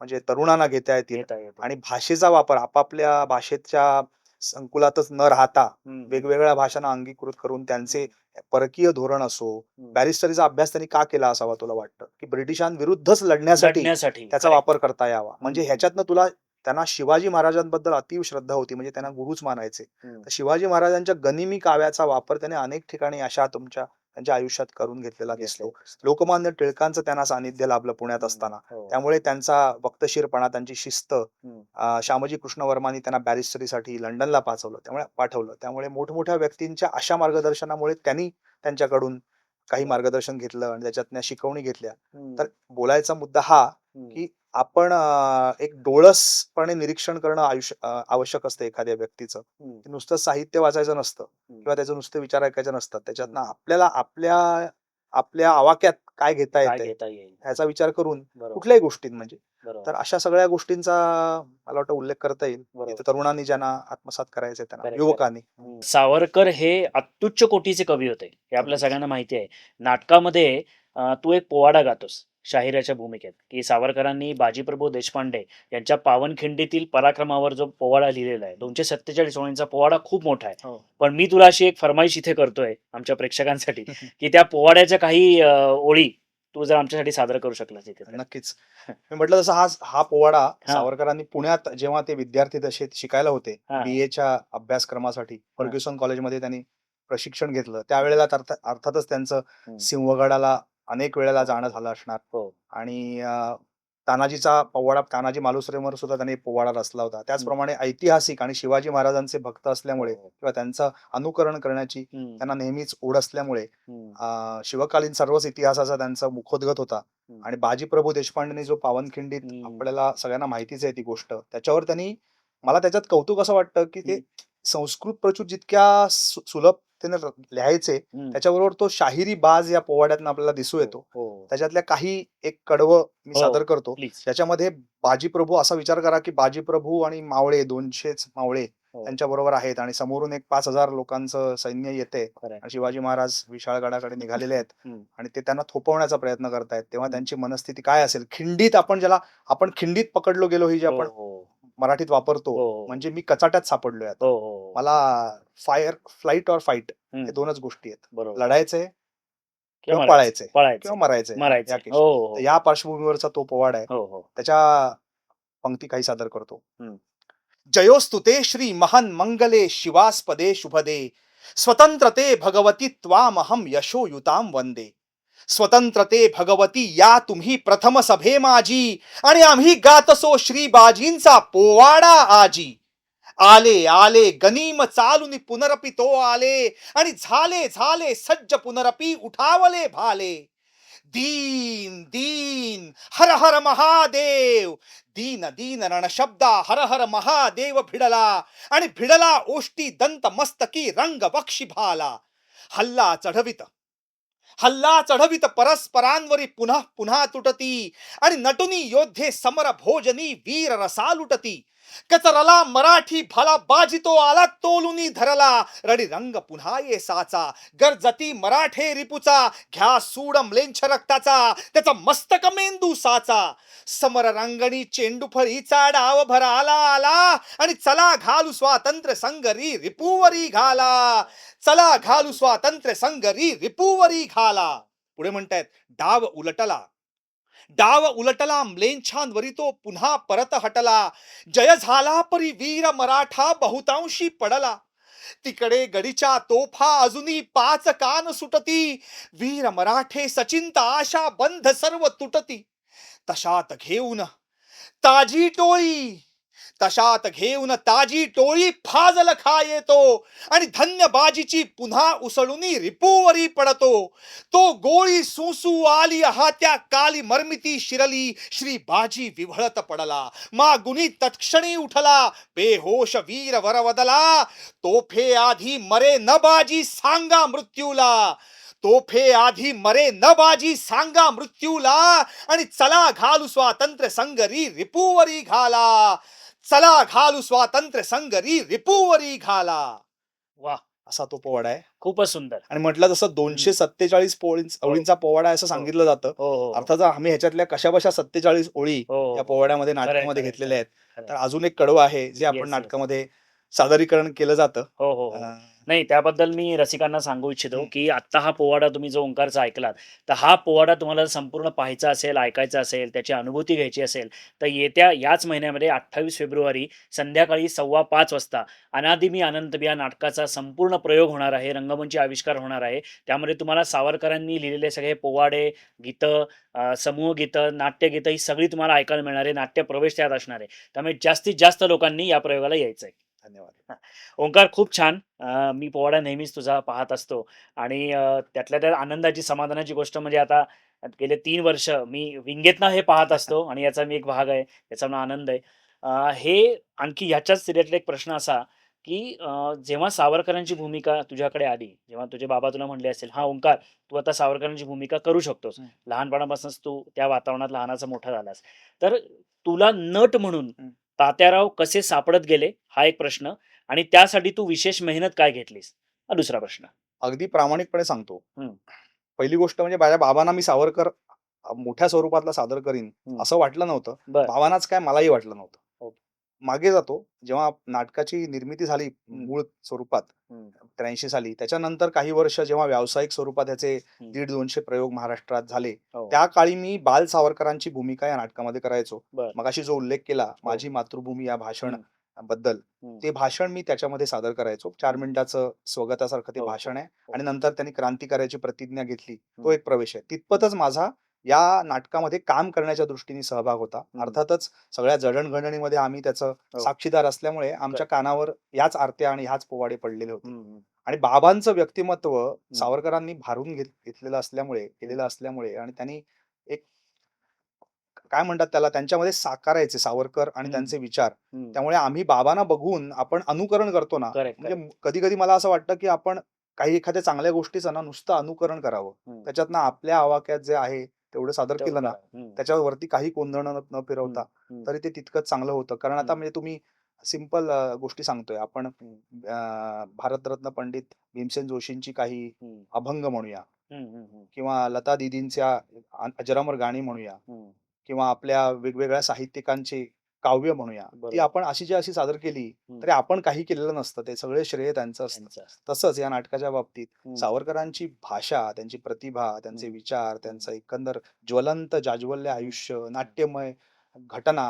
म्हणजे तरुणांना घेता येतील.
येता येते.
आणि भाषेचा वापर आपापल्या भाषेच्या संकुलातच न राहता
हम्म.
वेगवेगळ्या भाषांना अंगीकृत करून त्यांचे परकीय धोरण असो,
हम्म.
बॅरिस्टरीचा अभ्यास त्यांनी का केला असावा तुला वाटतं की ब्रिटिशांविरुद्धच लढण्यासाठी त्याचा
Correct.
वापर करता यावा. म्हणजे
हम्म.
ह्याच्यातनं त्यांना शिवाजी महाराजांबद्दल अतीव श्रद्धा होती, म्हणजे त्यांना गुरुच मानायचे.
हम्म.
तर शिवाजी महाराजांच्या गनिमी काव्याचा वापर त्याने अनेक ठिकाणी त्यांच्या आयुष्यात करून घेतलेला दिसतो. लोकमान्य टिळकांचं त्यांना सानिध्य लाभलं पुण्यात असताना.
हो.
त्यामुळे त्यांचा वक्तशीरपणा, त्यांची शिस्त,
हम्म.
श्यामजी कृष्ण वर्मांनी त्यांना बॅरिस्टरीसाठी लंडनला पाठवलं. त्यामुळे मोठमोठ्या व्यक्तींच्या अशा मार्गदर्शनामुळे त्यांनी त्यांच्याकडून काही मार्गदर्शन घेतलं आणि त्याच्यातल्या शिकवणी घेतल्या.
हम्म.
तर बोलायचा मुद्दा हा
हम्म.
की आपण एक डोळसपणे निरीक्षण करणं आवश्यक असतं एखाद्या व्यक्तीचं.
हम्म.
नुसतं साहित्य वाचायचं नसतं किंवा त्याचे नुसते विचार ऐकायचे नसतात. त्याच्यातनं आपल्याला आपल्या आवाक्यात काय घेता
काय
येते
घेता येईल.
ह्याचा विचार करून
बरोबर.
कुठल्याही गोष्टीत म्हणजे
बरोबर.
तर अशा सगळ्या गोष्टींचा मला वाटतं उल्लेख करता येईल.
बरोबर.
इथं तरुणांनी ज्यांना आत्मसात करायचंय त्यांना,
Correct,
युवकांनी.
हम्म. सावरकर हे अत्युच्च कोटीचे कवी होते हे आपल्या सगळ्यांना माहिती आहे. नाटकामध्ये तू एक पोवाडा गातोस शाहिराच्या भूमिकेत की सावरकरांनी बाजीप्रभू देशपांडे यांच्या पावनखिंडीतील पराक्रमावर जो पोवाडा लिहिलेला आहे 247 ओळींचा पोवाडा खूप मोठा आहे.
हो.
पण मी तुला अशी एक फरमाईश इथे करतोय आमच्या प्रेक्षकांसाठी की त्या पोवाड्याच्या काही ओळी तू जर आमच्यासाठी सादर करू शकलास इथे तर.
नक्कीच. मी म्हटलं तसं हा पोवाडा
हा.
सावरकरांनी पुण्यात जेव्हा ते विद्यार्थी दशेत शिकायला होते
हा.
BA अभ्यासक्रमासाठी फर्ग्युसन कॉलेजमध्ये त्यांनी प्रशिक्षण घेतलं. त्यावेळेला अर्थातच त्यांचं सिंहगडाला अनेक वेळेला जाणं झालं असणार.
हो.
आणि तानाजी मालुसरेवर सुद्धा त्यांनी पोवाडा रचला होता. त्याचप्रमाणे ऐतिहासिक आणि शिवाजी महाराजांचे भक्त असल्यामुळे
हो.
किंवा त्यांचं अनुकरण करण्याची त्यांना नेहमीच ओढ असल्यामुळे शिवकालीन सर्वच इतिहासाचा त्यांचा मुखोद्गत होता. आणि बाजीप्रभू देशपांडेने जो पावनखिंडीत आपल्याला सगळ्यांना माहितीच आहे ती गोष्ट, त्याच्यावर त्यांनी मला त्याच्यात कौतुक असं वाटतं की ते संस्कृत प्रचूर जितक्या सुलभ पद्धतीने लिहायचे.
हम्म.
त्याच्याबरोबर तो शाहिरी बाज या पोवाड्यातनं आपल्याला दिसू येतो.
हो
त्याच्यातल्या काही एक कडवं मी
हो.
सादर करतो.
प्लीज.
त्याच्यामध्ये बाजीप्रभू, असा विचार करा की बाजीप्रभू आणि मावळे 200च मावळे
हो.
त्यांच्या बरोबर आहेत आणि समोरून एक 5,000 लोकांचं सैन्य येते
खरंय.
आणि शिवाजी महाराज विशाळगडाकडे निघालेले आहेत
हम्म.
आणि ते त्यांना थोपवण्याचा प्रयत्न करतायत. तेव्हा
हम्म.
त्यांची मनस्थिती काय असेल? खिंडीत, आपण खिंडीत पकडलो गेलो, ही जी
हो
आपण
हो
मराठीत वापरतो,
हो हो
म्हणजे मी कचाट्यात सापडलोय आता.
हो हो.
मला फ्लाइट और फाईट हे
हम्म.
दोनच गोष्टी आहेत.
बरोबर.
लढायचंय
किंवा
किंवा
मरायचं
पळायचंय
पळायचं
किंवा मरायचंय.
मरायचं.
या
हो
केस
हो
तर या पार्श्वभूमीवरचा तो पोवाडा आहे.
हो हो.
त्याच्या पंक्ती काही सादर करतो.
हम्म.
जयोस्तुते श्री महान मंगले शिवास्पदे शुभदे स्वतंत्रते भगवती त्वामहम यशोयुताम वंदे. स्वतंत्रते भगवती या तुम्ही प्रथम सभे माझी आणि आम्ही गातसो श्री बाजींचा पोवाडा आजी. आले आले गनीम चालुनी पुनरपी तो आले आणि झाले झाले सज्ज पुनरपी उठावले भाले. दीन दीन हर हर महादेव, दीन दीन रणशब्दा हर हर महादेव भिडला आणि भिडला ओष्टी दंत मस्तकी रंग वक्षी भाला. हल्ला चढवित परस्परांवरी पुन्हा पुन्हा तुटती आणि नटुनी योद्धे समर भोजनी वीर रसा लुटती. कचरला मराठी भला बाजितो आला तोलुनी धरला रडी रंग पुन्हा ये साचा गरजती मराठे रिपुचा घ्या सूड म्लेंछ रक्ताचा त्याचा मस्तक मेंदू साचा. समर रंगणी चेंडू फळीचा डाव भराला आला आणि चला घालू स्वातंत्र्य संगरी रिपुवरी घाला. चला घालू स्वातंत्र्य संगरी रिपुवरी घाला. पुढे म्हणतायत डाव उलटला म्लेंछांवरी तो पुन्हा परत हटला. जय झाला परी वीर मराठा बहुतांशी पडला. तिकडे गडीच्या तोफा अजूनही 5 कान सुटती. वीर मराठे सचिंत आशा बंध सर्व तुटती. तशात घेऊन ताजी टोळी फाजल खा येतो आणि धन्य बाजीची पुन्हा उसळुनी रिपुवरी पडतो. तो गोळी सुसू आली हात्या काली मर्मिती शिरली श्री बाजी विव्हळत पडला. मागुनी तत्क्षणी उठला बेहोश वीर वरवदला. तोफे आधी मरे न बाजी सांगा मृत्यूला. तोफे आधी मरे न बाजी सांगा मृत्यूला आणि चला घालू स्वातंत्र्य संगरी रिपुवरी घाला. चला घालू स्वातंत्र्य संगरी रिपुवरी घाला.
वा,
असा तो पोवाडा आहे.
खूपच सुंदर.
आणि म्हटलं जसं 247 ओळींचा पोवाडा आहे असं सांगितलं जातं.
हो हो
अर्थात आम्ही ह्याच्यातल्या कशाबशा 47 ओळी
हो
या पोवाड्यामध्ये
खरंय,
नाटकामध्ये
खरंय,
घेतलेल्या आहेत.
खरंय.
तर अजून एक कडवं आहे जे
Yes,
आपण
yes.
नाटकामध्ये सादरीकरण केलं जातं.
हो हो हो.
अं,
नाही, त्याबद्दल मी रसिकांना सांगू इच्छितो
हम्म.
की आत्ता हा पोवाडा तुम्ही जो ओंकारचा ऐकलात, तर हा पोवाडा तुम्हाला संपूर्ण पाहायचा असेल, ऐकायचा असेल, त्याची अनुभूती घ्यायची असेल, तर येत्या याच महिन्यामध्ये 28 फेब्रुवारी संध्याकाळी 5:15 वाजता अनादि मी अनंत मी या नाटकाचा संपूर्ण प्रयोग होणार आहे, रंगमंची आविष्कार होणार आहे. त्यामध्ये तुम्हाला सावरकरांनी लिहिलेले सगळे पोवाडे, गीतं, समूह गीतं, नाट्यगीतं ही सगळी तुम्हाला ऐकायला मिळणार आहे. नाट्य प्रवेश त्यात असणार आहे. त्यामुळे जास्तीत जास्त लोकांनी या प्रयोगाला यायचं आहे.
धन्यवाद.
ओंकार, खूप छान. मी पोवाडा नेहमीच तुझा पाहत असतो आणि त्यातल्या त्यात आनंदाची, समाधानाची गोष्ट म्हणजे आता गेले 3 वर्ष मी विंगेतनं हे पाहत असतो आणि याचा मी एक भाग आहे. याचा मला आनंद आहे. हे आणखी ह्याच्याच रिलेटेड एक प्रश्न असा की जेव्हा सावरकरांची भूमिका तुझ्याकडे आली, जेव्हा तुझे बाबा तुला म्हणले असेल, "हां ओंकार, तू आता सावरकरांची भूमिका करू शकतोस."
हं.
लहानपणापासूनच तू त्या वातावरणात लहानाचा मोठा झालास. तर तुला नट म्हणून
हं.
तात्याराव कसे सापडत गेले हा एक प्रश्न आणि त्यासाठी तू विशेष मेहनत काय घेतलीस हा दुसरा प्रश्न.
अगदी प्रामाणिकपणे सांगतो.
हं.
पहिली गोष्ट म्हणजे माझ्या बाबांना मी सावरकर मोठ्या स्वरूपातला सादर करीन
हं.
असं वाटलं नव्हतं.
बर.
बाबांनाच काय मलाही वाटलं नव्हतं.
हो.
मागे जातो, जेव्हा नाटकाची निर्मिती झाली
हं.
मूळ स्वरूपात
हं.
83 साली, त्याच्यानंतर काही वर्ष जेव्हा व्यावसायिक स्वरूपात ह्याचे
हं.
150-200 प्रयोग महाराष्ट्रात झाले,
हो.
त्या काळी मी बाल सावरकरांची भूमिका या नाटकामध्ये करायचो.
बर.
मगाशी जो उल्लेख केला माझी मातृभूमी या भाषण
हं.
बद्दल,
हं.
ते भाषण मी त्याच्यामध्ये सादर करायचो. 4 मिनिटाचं स्वगतासारखं ते
हो,
भाषण आहे
हो.
आणि नंतर त्यांनी क्रांतिकार्याची प्रतिज्ञा घेतली, तो
हं.
एक प्रवेश आहे. तितपतच माझा या नाटकामध्ये काम करण्याच्या दृष्टीने सहभाग होता.
हं.
अर्थातच सगळ्या जडणघडणीमध्ये आम्ही त्याचं
हो.
साक्षीदार असल्यामुळे आमच्या कानावर याच आरत्या आणि ह्याच पोवाडे पडलेले होते.
हं.
आणि बाबांचं व्यक्तिमत्व सावरकरांनी भारून घेतलेलं असल्यामुळे, केलेलं असल्यामुळे, आणि त्यांनी एक काय म्हणतात त्याला, त्यांच्यामध्ये साकारायचे सावरकर आणि
हं.
त्यांचे विचार.
हं.
त्यामुळे आम्ही बाबांना बघून आपण अनुकरण करतो ना,
Correct,
म्हणजे कधी कधी मला असं वाटतं की आपण काही एखाद्या चांगल्या गोष्टीचं ना नुसतं अनुकरण करावं.
हम्म.
त्याच्यातनं आपल्या आवाक्यात जे आहे तेवढं सादर
तेवढं
केलं ना,
करा. हम्म.
त्याच्यावरती काही गोंधळ न फिरवता
हम्म.
तरी ते तितकंच चांगलं होतं. कारण आता
हम्म.
म्हणजे तुम्ही सिंपल गोष्टी सांगतोय आपण.
हम्म.
भारतरत्न पंडित भीमसेन जोशींची काही
हम्म.
अभंग म्हणूया
हम्म. हम्म.
किंवा लता दीदींच्या अजरामर गाणी म्हणूया
हम्म.
किंवा आपल्या वेगवेगळ्या साहित्यिकांची काव्य म्हणूया, ती
बरोबर.
आपण अशी अशी सादर केली तरी आपण काही केलेलं नसतं. ते सगळे श्रेय त्यांचं असतं.
त्यांचं असतं.
तसंच या नाटकाच्या बाबतीत
हम्म.
सावरकरांची भाषा, त्यांची प्रतिभा, त्यांचे
हम्म.
विचार, त्यांचं एकंदर ज्वलंत जाज्वल्य आयुष्य, नाट्यमय घटना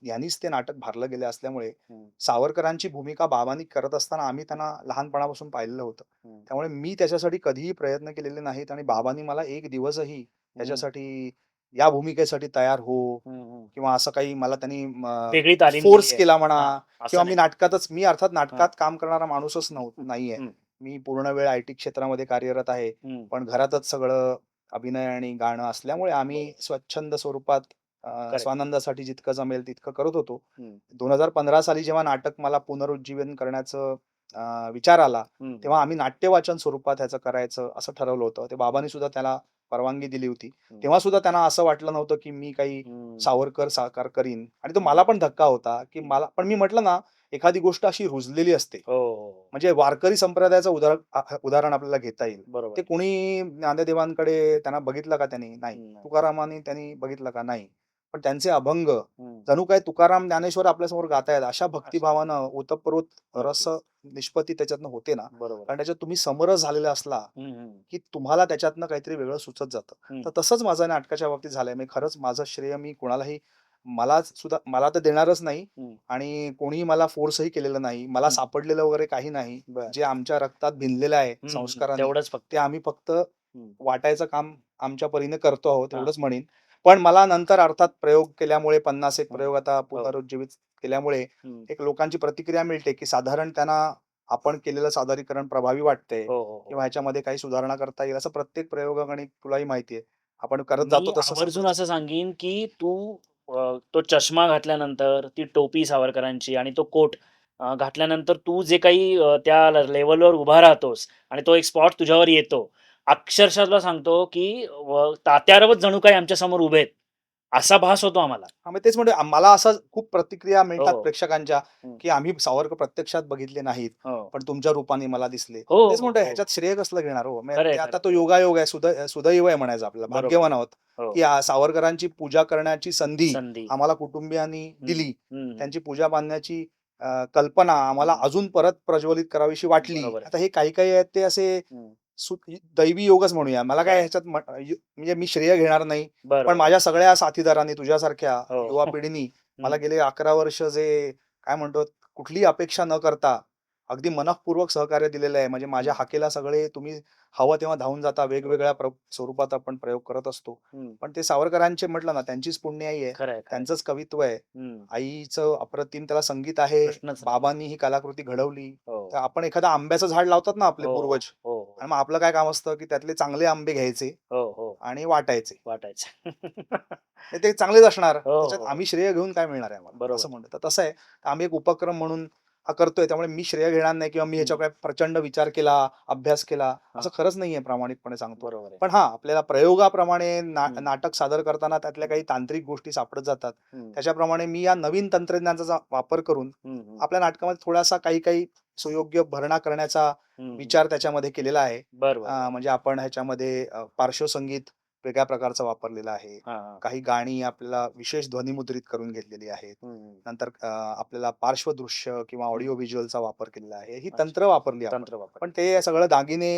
यांनीच ते नाटक भारलं गेले असल्यामुळे
हम्म.
सावरकरांची भूमिका बाबांनी करत असताना आम्ही त्यांना लहानपणापासून पाहिलेलं होतं.
हम्म.
त्यामुळे मी त्याच्यासाठी कधीही प्रयत्न केलेले नाहीत आणि बाबांनी मला एक दिवसही त्याच्यासाठी या भूमिकेसाठी तयार हो
हम्म.
किंवा असं काही मला त्यांनी
वेगळी तालीम
फोर्स
दिली आहे.
केला म्हणा
हा, असं
किंवा मी
नाही.
मी अर्थात नाटकात काम करणारा माणूसच नाहीये.
हम्म.
मी पूर्ण वेळ आय टी क्षेत्रामध्ये कार्यरत आहे.
हम्म.
पण घरातच सगळं अभिनय आणि गाणं असल्यामुळे आम्ही स्वच्छंद स्वरूपात
Correct.
स्वानंदासाठी जितकं जमेल तितकं करत होतो.
हम्म.
2015 साली जेव्हा नाटक मला पुनरुज्जीवन करण्याचं विचार आला
हम्म.
तेव्हा आम्ही नाट्यवाचन स्वरूपात ह्याचं करायचं असं ठरवलं होतं. ते बाबांनी सुद्धा त्याला परवानगी दिली होती. तेव्हा सुद्धा त्यांना असं वाटलं नव्हतं की मी काही
हम्म.
सावरकर साकार करीन आणि तो मला पण धक्का होता की मला पण मी म्हटलं ना एखादी गोष्ट अशी रुजलेली असते.
हो, हो, हो.
म्हणजे वारकरी संप्रदायाचं उदाहरण आपल्याला घेता येईल.
बरोबर.
ते कोणी ज्ञानदेवांकडे त्यांना बघितलं का त्यांनी? नाही.
नाही.
तुकारामांनी त्यांनी बघितलं का? नाही. पण त्यांचे अभंग
हम्म.
जणू काय तुकाराम ज्ञानेश्वर आपल्यासमोर गातायत अशा भक्तिभावानं ओतप्रोत रस निष्पत्ती त्याच्यातनं होते ना.
बरोबर.
कारण त्याच्यात तुम्ही समरस झालेला असला
हम्म.
की तुम्हाला त्याच्यातनं काहीतरी वेगळं सुचत जातं.
हम्म.
तर तसंच माझं नाटकाच्या बाबतीत झालंय. म्हणजे खरंच माझं श्रेय मी कोणालाही मला तर देणारच नाही
हम्म.
आणि कोणीही मला फोर्सही केलेलं नाही. मला सापडलेलं वगैरे काही नाही.
बरं.
जे आमच्या रक्तात भिनलेलं आहे
हम्म.
संस्काराने
तेवढंच फक्त.
ते आम्ही फक्त
हम्म.
वाटायचं काम आमच्या परीने करतो आहोत
हा.
एवढंच म्हणेन. पण मला नंतर अर्थात प्रयोग केल्यामुळे 50 एक प्रयोग आता
हो.
पुनरुज्जीवित केल्यामुळे
हम्म.
एक लोकांची प्रतिक्रिया मिळते की साधारण त्यांना आपण केलेलं सादरीकरण प्रभावी वाटतंय
हो, हो, हो.
किंवा ह्याच्यामध्ये काही सुधारणा करता येईल असं प्रत्येक प्रयोगाने तुलाही माहितीये आपण करत जातो
मी
तसं
आवर्जून असं सांगेन की तू तो चष्मा घातल्यानंतर ती टोपी सावरकरांची आणि तो कोट घातल्यानंतर तू जे काही त्या लेवलवर उभा राहतोस आणि तो एक स्पॉट तुझ्यावर येतो. अक्षरशः तुला सांगतो की तात्यारवत जणू काही आमच्या समोर उभे आहेत. असा भास होतो आम्हाला.
हा मग तेच म्हणजे मला असं खूप प्रतिक्रिया मिळतात
हो.
प्रेक्षकांच्या
हम्म.
की आम्ही सावरकर प्रत्यक्षात बघितले नाहीत
हो.
पण तुमच्या रूपाने मला दिसले.
हो,
तेच म्हणतो
हो.
ह्याच्यात श्रेय कसलं घेणार हो. म्हणजे
खरंय,
ते आता
खरंय.
तो योगायोग आहे सुदैव आहे म्हणायचं आपल्याला
बरोबर.
भाग्यवान आहोत
हो.
की सावरकरांची पूजा करण्याची संधी
संधी.
आम्हाला कुटुंबियांनी दिली.
हम्म.
त्यांची पूजा बांधण्याची कल्पना आम्हाला अजून परत प्रज्वलित करावीशी वाटली.
बरोबर आहे.
आता हे काही काही आहेत ते असे
हम्म.
दैवी योगच म्हणूया. मला काय ह्याच्यात म्हणजे मी श्रेय घेणार नाही.
बरोबर.
पण माझ्या सगळ्या साथीदारांनी तुझ्यासारख्या
हो.
युवा पिढीनी मला
हम्म.
गेले 11 वर्ष जे काय म्हणतो कुठलीही अपेक्षा न करता अगदी मनःपूर्वक सहकार्य दिलेलं आहे. म्हणजे माझ्या हाकेला सगळे तुम्ही हवं तेव्हा धावून जाता. वेगवेगळ्या स्वरूपात आपण प्रयोग करत असतो.
हम्म.
पण ते सावरकरांचे म्हटलं ना त्यांचीच पुण्याई आहे.
खरंय, खरंय.
त्यांचंच कवित्व आहे.
हम्म.
आईचं अप्रतिम त्याला संगीत आहे.
प्रश्नच नाही.
बाबांनी ही कलाकृती घडवली.
हो.
तर आपण एखादं आंब्याचं झाड लावतात ना आपले
हो,
पूर्वज
हो,
आणि
हो.
मग आपलं काय काम असतं की त्यातले चांगले आंबे घ्यायचे
हो, हो.
आणि वाटायचे.
वाटायचं.
ते चांगलेच असणार.
हो,
त्याच्यात
हो.
आम्ही श्रेय घेऊन काय मिळणार आहे आम्हाला
बरोबर.
असं म्हणतो. तर तसं आहे. आम्ही एक उपक्रम म्हणून हा करतोय त्यामुळे मी श्रेय घेणार नाही किंवा मी ह्याच्यावर काय प्रचंड विचार केला, अभ्यास केला असं खरंच नाहीये प्रामाणिकपणे सांगतो.
बरोबर आहे.
पण हा आपल्याला प्रयोगाप्रमाणे
हम्म.
नाटक सादर करताना त्यातल्या काही तांत्रिक गोष्टी सापडत जातात.
हम्म.
त्याच्याप्रमाणे मी या नवीन तंत्रज्ञानाचा वापर करून
हम्म.
आपल्या नाटकामध्ये थोडासा काही सुयोग्य भरणा करण्याचा
हम्म.
विचार त्याच्यामध्ये केलेला आहे.
बरोबर.
म्हणजे आपण ह्याच्यामध्ये पार्श्वसंगीत वेगळ्या प्रकारचं वापरलेलं आहे.
हा, हा.
काही गाणी आपल्याला विशेष ध्वनिमुद्रित करून घेतलेली आहेत.
हम्म.
नंतर आपल्याला पार्श्वदृश्य किंवा ऑडिओ व्हिज्युअलचा वापर केलेला आहे. ही
अच्छा.
तंत्र वापरली आपण.
तंत्र वापर.
पण ते सगळं दागिने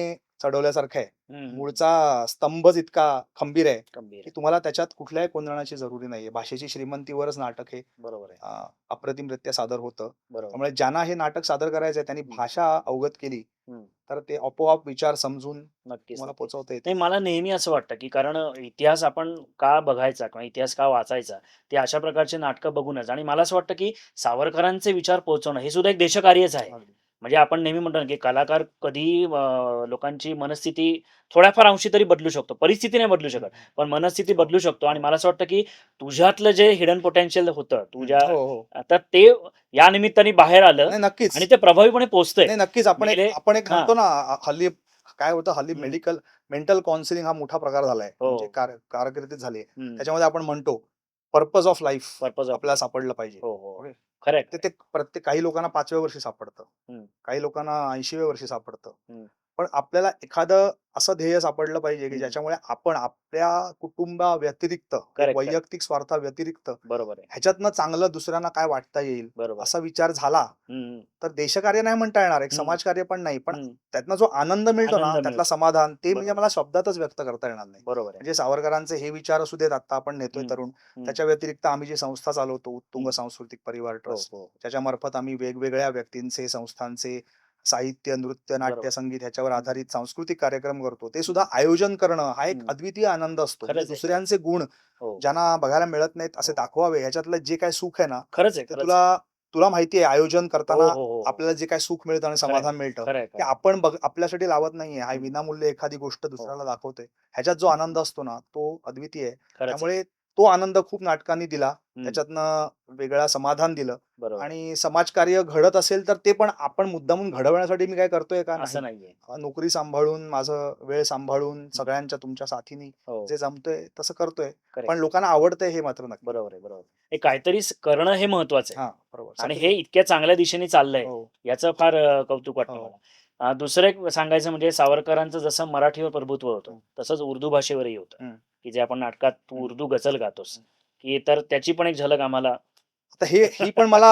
चढवल्यासारखं आहे.
हम्म.
मूळचा स्तंभच इतका खंबीर आहे
गंभीर
की
आहे.
तुम्हाला त्याच्यात कुठल्याही गोंधळाची जरुरी नाहीये. भाषेची श्रीमंतीवरच नाटक हे
बरोबर आहे.
अप्रतिमरित्या सादर होतं.
बरोबर.
त्यामुळे ज्यांना हे नाटक सादर करायचंय त्यांनी भाषा अवगत केली
हम्म.
तर ते आपोआप विचार समजून
नक्कीच.
तुम्हाला पोहोचवता येते.
नाही, मला नेहमी असं वाटतं की कारण इतिहास आपण का बघायचा किंवा इतिहास का वाचायचा ते अशा प्रकारचे नाटकं बघूनच. आणि मला असं वाटतं की सावरकरांचे विचार पोहोचवणं हे सुद्धा एक देशकार्यच आहे.
अगदी.
म्हणजे आपण नेहमी म्हणतो ना की कलाकार कधी लोकांची मनस्थिती थोड्याफार अंशी तरी बदलू शकतो. परिस्थिती नाही बदलू शकत पण मनस्थिती बदलू शकतो. आणि मला असं वाटतं की तुझ्यातलं जे हिडन पोटेन्शियल होतं तुझ्या
हो हो
तर ते या निमित्ताने बाहेर आलं
नाही नक्कीच
आणि ते प्रभावीपणे पोहोचतंय.
नाही नक्कीच आपण
म्हणजे-
एक आपण एक
हा.
म्हणतो ना हल्ली काय होतं हल्ली मेंटल काउन्सिलिंग हा मोठा प्रकार झालाय,
हो.
म्हणजे कारकिर्दीत झाली.
हम्म.
त्याच्यामध्ये आपण म्हणतो purpose of life
Purpose of-
आपल्याला सापडलं पाहिजे.
हो हो
Okay.
खरंय
ते प्रत्येक काही लोकांना 5व्या वर्षी सापडतं,
हम्म.
काही लोकांना 80व्या वर्षी सापडतं.
हम्म.
पण आपल्याला एखादं असं ध्येय सापडलं पाहिजे की
हम्म.
ज्याच्यामुळे आपण आपल्या कुटुंबा व्यतिरिक्त
Correct.
वैयक्तिक स्वार्था व्यतिरिक्त
बरोबर आहे
ह्याच्यातनं चांगलं दुसऱ्यांना काय वाटता येईल
बरोबर
असा विचार झाला
हम्म.
तर देशकार्य नाही म्हणता येणार, एक
हम्म.
समाजकार्य पण नाही, पण
हम्म.
त्यातनं जो आनंद मिळतो ना,
आनंद
त्यातला
मिळतो.
समाधान, ते म्हणजे
बरोबर.
मला शब्दातच व्यक्त करता येणार नाही.
बरोबर आहे
म्हणजे सावरकरांचे हे विचार असू देत, आता आपण नेतोय
हम्म.
तरुण,
हम्म.
त्याच्या व्यतिरिक्त आम्ही जी संस्था चालवतो उत्तुंग
हम्म.
सांस्कृतिक परिवार
हो
ट्रस्ट,
हो
त्याच्या मार्फत आम्ही वेगवेगळ्या व्यक्तींचे, संस्थांचे साहित्य, नृत्य, नाट्य,
बरोबर.
संगीत ह्याच्यावर आधारित सांस्कृतिक कार्यक्रम करतो. ते सुद्धा आयोजन करणं हा एक
हम्म.
अद्वितीय आनंद असतो. म्हणजे
खरंच आहे.
दुसऱ्यांचे गुण
हो
ज्यांना बघायला मिळत नाहीत असे
हो.
दाखवावे, ह्याच्यातलं जे काय सुख आहे ना,
खरंच आहे
ते
खरंच आहे.
तुला माहिती आहे आयोजन
हो
करताना
हो हो
आपल्याला जे काय सुख मिळतं आणि
खरंय
समाधान मिळतं
खरंय
ते
खरंय.
आपण आपल्यासाठी लावत नाहीये. हा
हम्म.
विनामूल्य एखादी गोष्ट
हो
दुसऱ्याला दाखवतोय, ह्याच्यात जो आनंद असतो ना तो अद्वितीय आहे.
खरंच आहे.
त्यामुळे तो आनंद खूप नाटकांनी दिला,
हम्म.
त्याच्यातनं वेगळा समाधान दिलं.
बरोबर आहे.
आणि समाजकार्य घडत असेल तर ते पण आपण मुद्दामून घडवण्यासाठी मी काय करतोय का
असं
नाही.
नाहीये
नोकरी सांभाळून, माझं वेळ सांभाळून, सगळ्यांच्या तुमच्या साथीनी
हो
जे जमतंय तसं करतोय.
करेक्ट
पण लोकांना आवडतंय हे मात्र नक्की.
बरोबर आहे बरोबर हे काहीतरी करणं हे महत्वाचं आहे
हा बरोबर.
आणि हे इतक्या चांगल्या दिशेने चाललंय
हो
याचं फार कौतुक वाटतं
हो.
मला. दुसरं एक सांगायचं म्हणजे सावरकरांचं जसं मराठीवर प्रभुत्व होतं
हम्म.
तसंच उर्दू भाषेवरही होतं
हम्म.
की जे आपण नाटकात तू
हम्म.
उर्दू गझल गातोस की तर त्याची पण एक झलक आम्हाला
आता ही पण मला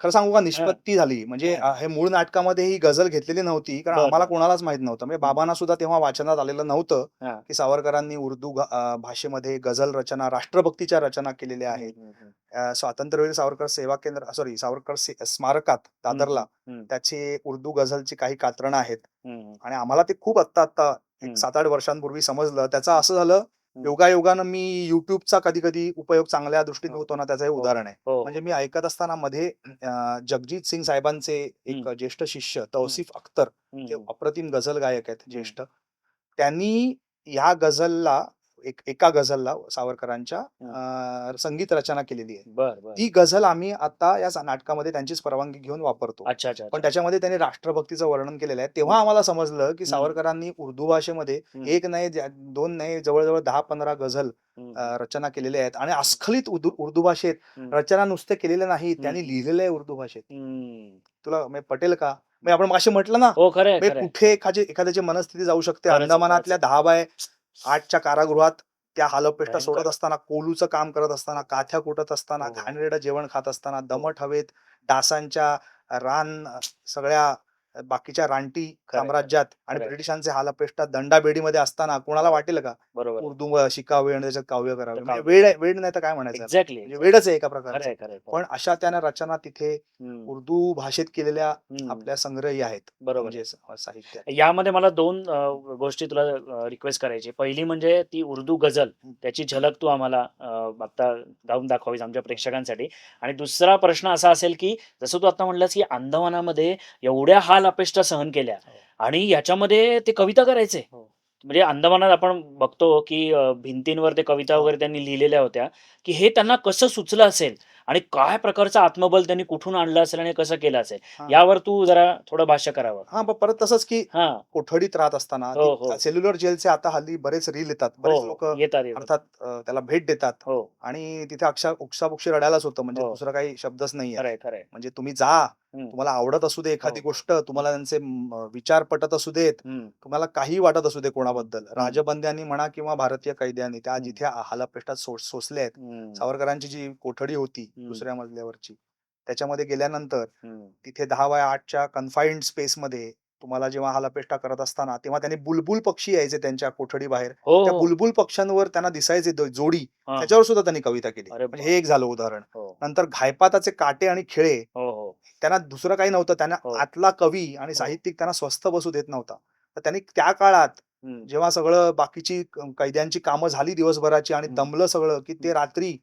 खरं सांगू का
हं,
निष्पत्ती झाली. म्हणजे
हं.
हे मूळ नाटकामध्ये ही गझल घेतलेली नव्हती, कारण
बर
आम्हाला
बर
कोणालाच माहित नव्हतं. म्हणजे बाबांना सुद्धा तेव्हा वाचनात आलेलं नव्हतं
हा.
की सावरकरांनी उर्दू भाषेमध्ये गझल रचना, राष्ट्रभक्तीच्या रचना केलेल्या आहेत. स्वातंत्र्यवीर सावरकर सेवा केंद्र, सॉरी, सावरकर स्मारकात दादरला त्याची उर्दू गझलची काही कात्रणं आहेत. आणि आम्हाला ते खूप आत्ता एक 7-8 वर्षांपूर्वी समजलं. त्याचं असं झालं, योगायोगानं मी युट्यूबचा कधी कधी उपयोग चांगल्या दृष्टीने होतो ना, त्याचं हे उदाहरण आहे.
हो
म्हणजे मी ऐकत असताना मध्ये जगजीत सिंग साहेबांचे एक ज्येष्ठ शिष्य तौसिफ अख्तर, ते अप्रतिम गझल गायक आहेत ज्येष्ठ, त्यांनी या गझलला एका गझलला सावरकरांच्या संगीत रचना केलेली आहे.
बर बर
ती गझल आम्ही आता या नाटकामध्ये त्यांचीच परवानगी घेऊन वापरतो.
अच्छा अच्छा
पण
अच्छा.
त्याच्यामध्ये त्यांनी राष्ट्रभक्तीचं वर्णन केलेलं आहे. तेव्हा आम्हाला समजलं की सावरकरांनी उर्दू भाषेमध्ये एक नाही, दोन नाही, जवळजवळ 10-15 गझल रचना केलेल्या आहेत. आणि अस्खलित उर्दू भाषेत रचना नुसते केलेल्या नाही, त्यांनी लिहिलेलं आहे उर्दू भाषेत. तुला पटेल का? म्हणजे आपण मागे म्हटलं ना,
हो खरंय
म्हणजे
खरंय
कुठे एखाद्याची मनस्थिती जाऊ शकते.
खरंच आहे,
अंदमानातल्या 10/8च्या कारागृहात त्या हालअपेष्टा
भयंकर.
सोडत असताना, कोलूचं काम करत असताना, काथ्या कुटत असताना,
हो, हो.
घाणेरडं जेवण खात असताना, दमट हवेत, डासांच्या रान, सगळ्या बाकीच्या रानटी
खरंय,
साम्राज्यात आणि
खरंय.
ब्रिटिशांचे हालअपेष्टा दंडाबेडीमध्ये असताना कोणाला वाटेल का
बरोबर
उर्दू शिकावे आणि त्याच्यात काव्य करावे?
तर
म्हणजे
काव्य.
वेळ नाही तर काय म्हणायचं,
एक्झॅक्टली
म्हणजे वेळच आहे एका प्रकारचं.
खरंय खरंय
पण अशा त्याने रचना तिथे उर्दू भाषेत केलेल्या
हम्म.
आपल्या संग्रही आहेत,
बरोबर
म्हणजे साहित्य.
यामध्ये मला दोन गोष्टी तुला रिक्वेस्ट करायची. पहिली म्हणजे ती उर्दू गझल त्याची झलक तू आम्हाला आता गाऊन दाखवावीस आमच्या प्रेक्षकांसाठी. आणि दुसरा प्रश्न असा असेल की जसं तू आता म्हणलास की अंदमानामध्ये एवढ्या हाल अपेष्टा सहन केल्या आणि याच्यामध्ये ते कविता करायचे. म्हणजे अंदमानात आपण बघतो की भिंतींवर ते कविता वगैरे त्यांनी लिहिलेल्या होत्या की हे त्यांना कसं सुचलं असेल आणि काय प्रकारचं आत्मबल त्यांनी कुठून आणलं असेल आणि कसं केलं असेल, यावर तू जरा थोडं भाष्य करावं.
हा, परत तसंच की
हा
कोठडीत राहत असताना
हो, हो.
सेल्युलर जेलचे आता हल्ली बरेच रील येतात,
हो
बरेच
हो.
लोक
येतात
अर्थात त्याला भेट देतात.
हो
आणि तिथे उक्साबुक्शी रडायलाच होतं, म्हणजे
हो.
दुसरा काही शब्दच नाहीये.
खरंय खरंय
म्हणजे तुम्ही जा, तुम्हाला आवडत असू दे एखादी
हो.
गोष्ट, तुम्हाला त्यांचे विचार पटत असू देत, तुम्हाला काही वाटत असू दे कोणाबद्दल, राजबंद्यांनी म्हणा किंवा भारतीय कैद्यांनी, त्या जिथे हालअपेष्टात सोसल्या आहेत. सावरकरांची जी कोठडी होती दुसऱ्या मजल्यावरची, त्याच्यामध्ये गेल्यानंतर तिथे 10/8च्या कन्फाइन्ड स्पेसमध्ये तुम्हाला जेव्हा हालअपेष्टा करत असताना, तेव्हा त्यांनी बुलबुल पक्षी यायचे त्यांच्या कोठडी बाहेर.
हो
त्या
हो.
बुलबुल पक्षांवर त्यांना दिसायचे जोडी,
हा.
त्याच्यावर सुद्धा त्यांनी कविता केली.
अरे
म्हणजे हे एक झालं उदाहरण.
हो
नंतर घायपाताचे काटे आणि खिळे,
हो हो
त्यांना दुसरं काही नव्हतं, त्यांना
हो.
आतला कवी आणि साहित्यिक त्यांना स्वस्थ बसू देत नव्हता. तर त्यांनी त्या काळात जेव्हा सगळं बाकीची कैद्यांची कामं झाली दिवसभराची आणि दमलं सगळं, की ते रात्री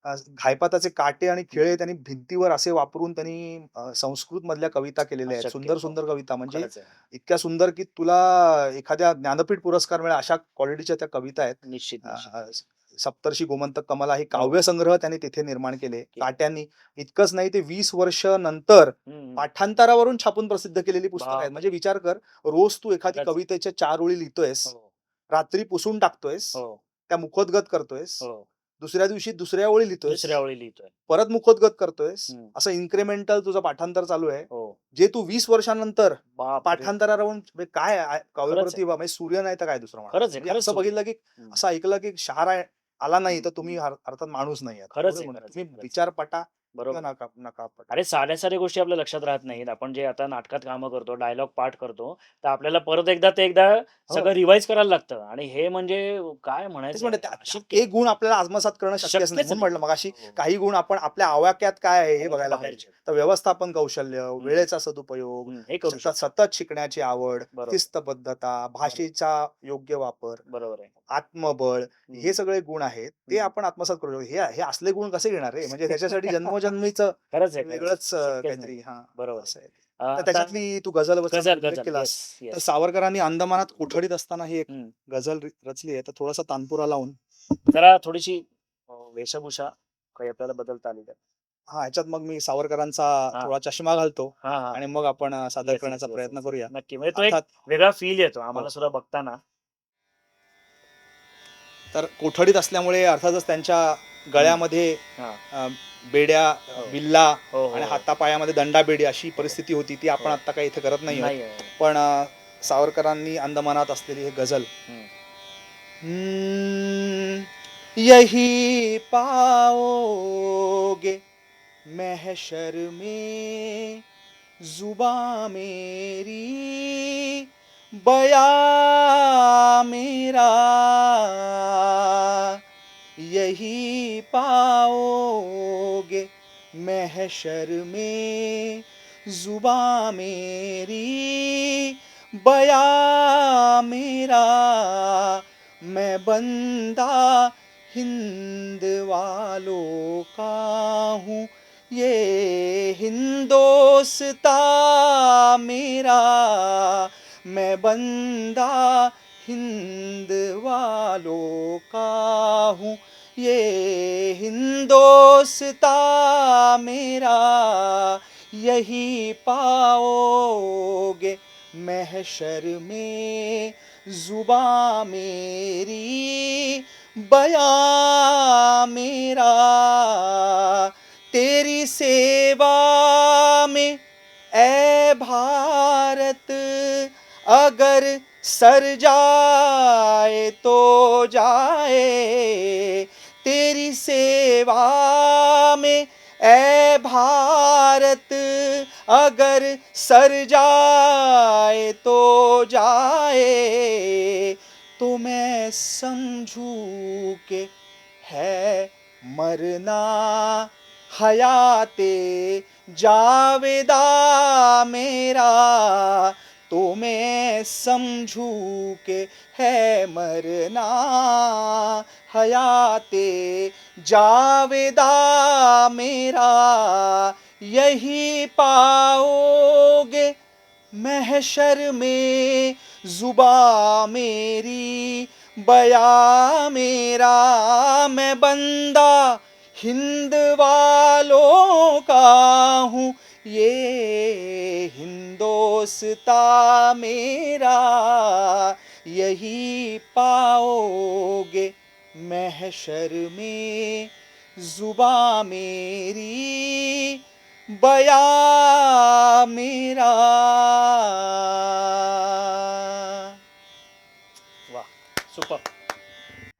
घायपाताचे काटे आणि खिळे त्यांनी भिंतीवर असे वापरून त्यांनी संस्कृत मधल्या कविता केलेल्या आहेत.
अशक्य.
सुंदर सुंदर कविता, म्हणजे
खरंच आहे.
इतक्या सुंदर की तुला एखाद्या ज्ञानपीठ पुरस्कार मिळेल अशा क्वालिटीच्या त्या कविता आहेत.
निश्चित निश्चित.
सप्तर्षी गोमंतक कमला हे काव्यसंग्रह त्यांनी तिथे निर्माण केले काट्यांनी. इतकंच नाही, ते 20 वर्ष नंतर पाठांतरावरून छापून प्रसिद्ध केलेली पुस्तकं आहेत.
बापरे.
म्हणजे विचार कर, रोज तू एखादी
खरंच.
कवितेच्या 4 ओळी लिहितोयस,
हो,
रात्री पुसून टाकतोयस,
हो,
त्या मुखोद्गत करतोयस,
हो.
दुसऱ्या दिवशी दुसऱ्या ओळी लिहितोयस,
दुसऱ्या ओळी लिहितोय.
परत मुखोद्गत करतोयस,
हम्म.
असं इन्क्रिमेंटल तुझं पाठांतर चालू आहे,
हो.
जे तू 20 वर्षांनंतर
बापरे.
पाठांतरावरून म्हणजे काय काव्य
खरंच आहे.
प्रतिभा म्हणजे सूर्य नाही तर काय दुसरं माणूस.
खरंच आहे,
म्हणजे
खरंच
असं
सूर्य.
बघितलं की
हम्म.
असं ऐकलं की शहारा आला नाही तर तुम्ही अर्थात माणूस नाही आहात.
खरंच
एवढं
आहे,
म्हणून
खरंच आहे,
तुम्ही
खरंच.
विचारपटा किंवा
बरोबर.
नका नकापटा.
अरे साध्या साध्या गोष्टी आपल्या लक्षात राहत नाहीत. आपण जे आता नाटकात कामं करतो, डायलॉग पाठ करतो, तर आपल्याला परत एकदा ते सगळं रिवाइज करायला लागतं आणि हे म्हणजे काय
तेच
म्हणायचं
म्हणते
अशक्य.
एक गुण आपल्याला आत्मसात करणं शक्यच नाही.
शक्यच
म्हणून
नाही.
म्हटलं मगाशी
हो.
काही गुण आपण आपल्या आवाक्यात काय आहे हे बघायला
बाहेरचे.
पाहिजे. तर व्यवस्थापन कौशल्य, वेळेचा सदुपयोग,
हे करू
सतत
शकतो.
सतत शिकण्याची आवड,
बरोबर.
शिस्तबद्धता, भाषेचा योग्य वापर,
बरोबर आहे.
आत्मबळ,
हम्म.
हे सगळे गुण आहेत ते
हम्म.
आपण आत्मसात करू शकतो. हे असले गुण कसे घेणार रे? म्हणजे त्याच्यासाठी जन्मोजन्मीचं
खरंच आहे, खरंच.
वेगळंच
शक्यच
काहीतरी
नाही.
हा
बरोबर
असं आहे.
आहे.
तर
आता
त्याच्यातली तू गझल
गझल
उल्लेख
गझल
केलास.
येस
तर सावरकरांनी अंदमानात कोठडीत असताना ही एक
हम्म.
गझल रचली आहे. तर थोडासा तानपुरा लावून
जरा थोडीशी वेशभूषा काही आपल्याला बदलता आली तर.
हा ह्याच्यात मग मी सावरकरांचा
हा.
थोडा चष्मा घालतो
हा हा
आणि मग आपण सादर
Yes,
करण्याचा
yes, yes,
प्रयत्न
yes.
करूया.
नक्की म्हणजे तो एक
अर्थात
वेगळा फील येतो आम्हाला
हो.
सुद्धा बघताना.
तर कोठडीत असल्यामुळे अर्थातच त्यांच्या गळ्यामध्ये
हा.
बेड्या,
हो.
बिल्ला
हो, हो,
आणि
हो.
हातापायामध्ये दंडाबेडी अशी परिस्थिती होती. ती आपण
हो.
आता काही इथे करत नाही आहोत.
नाही आहे.
पण सावरकरांनी अंदमानात असलेली ही गझल.
हम्म.
यही पाओगे महशर में जुबां मेरी, बया मेरा, यही पाओगे महशर में जुबां मेरी, बया मेरा, मैं बंदा हिंद वालों का हूँ, ये हिंदोस्ता मेरा, मैं बंदा हिंद वालों का हूँ, ये हिंदोस्ता मेरा, यही पाओगे महशर में जुबां मेरी, बया मेरा, तेरी सेवा में ए भारत, अगर सर जाए तो जाए, तेरी सेवा में ए भारत, अगर सर जाए तो जाए, तो मैं समझूं के है मरना हयाते जावेदा मेरा, तो मैं समझूं के है मरना हयाते जावेदा मेरा, यही पाओगे महशर में जुबा मेरी, बया मेरा, मैं बंदा हिंद वालों का हूँ, ये हिंदोस्ता मेरा, यही पाओगे महशर में जुबा मेरी, बया मेरा.
वा सुपर.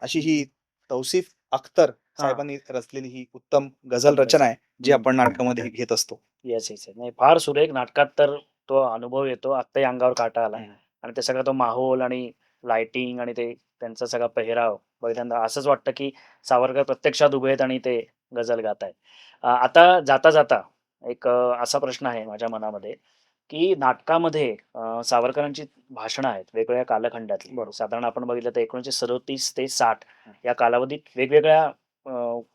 अशी ही तौसिफ अख्तर साहेबांनी रचलेली ही उत्तम गझल रचना आहे जी आपण नाटकामध्ये घेत असतो.
येस येस नाही फार सुरेख. नाटकात तर तो अनुभव येतो. आत्ताही अंगावर काटा आला आणि ते सगळा तो माहोल आणि लाइटिंग आणि ते त्यांचा सगळा पेहराव पहिल्यांदा असंच वाटतं की सावरकर प्रत्यक्षात उभे आहेत आणि ते गझल गात आहेत. आता जाता जाता एक असा प्रश्न आहे माझ्या मनामध्ये की नाटकामध्ये सावरकरांची भाषणं आहेत वेगवेगळ्या कालखंडातली. साधारण आपण बघितलं तर 1937 ते 60 या कालावधीत वेगवेगळ्या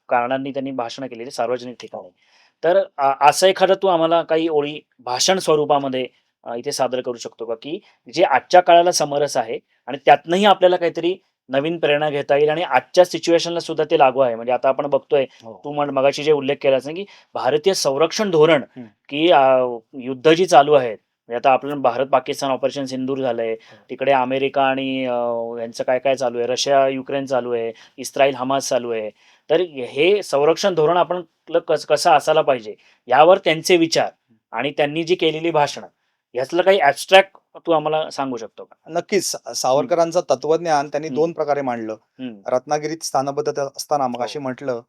कारणांनी त्यांनी भाषणं केलेली सार्वजनिक ठिकाणी. तर असं एखादं तू आम्हाला काही ओळी भाषण स्वरूपामध्ये इथे सादर करू शकतो का की जे आजच्या काळाला समरस आहे आणि त्यातनंही आपल्याला काहीतरी नवीन प्रेरणा घेता येईल आणि आजच्या सिच्युएशनला सुद्धा ते लागू आहे. म्हणजे आता आपण बघतोय,
हो.
तू मगाशी जे उल्लेख केलास ना, की भारतीय संरक्षण धोरण,
हं.
की युद्ध जी चालू आहेत, म्हणजे आता आपलं भारत-पाकिस्तान ऑपरेशन सिंदूर झालंय, तिकडे अमेरिका आणि यांचं काय-काय चालू आहे, रशिया-युक्रेन चालू आहे, इस्रायल-हमास चालू आहे. तर हे संरक्षण धोरण कसं असायला पाहिजे, यावर त्यांचे विचार आणि त्यांनी जी केलेली भाषणं, ह्यातलं काही ॲब्स्ट्रॅक्ट तू आम्हाला सांगू शकतो का?
नक्कीच सावरकरांचं तत्वज्ञान त्यांनी
हं.
2 प्रकारे मांडलं.
हं,
रत्नागिरीत स्थानबद्ध असताना मगाशी
हो.
म्हटलं,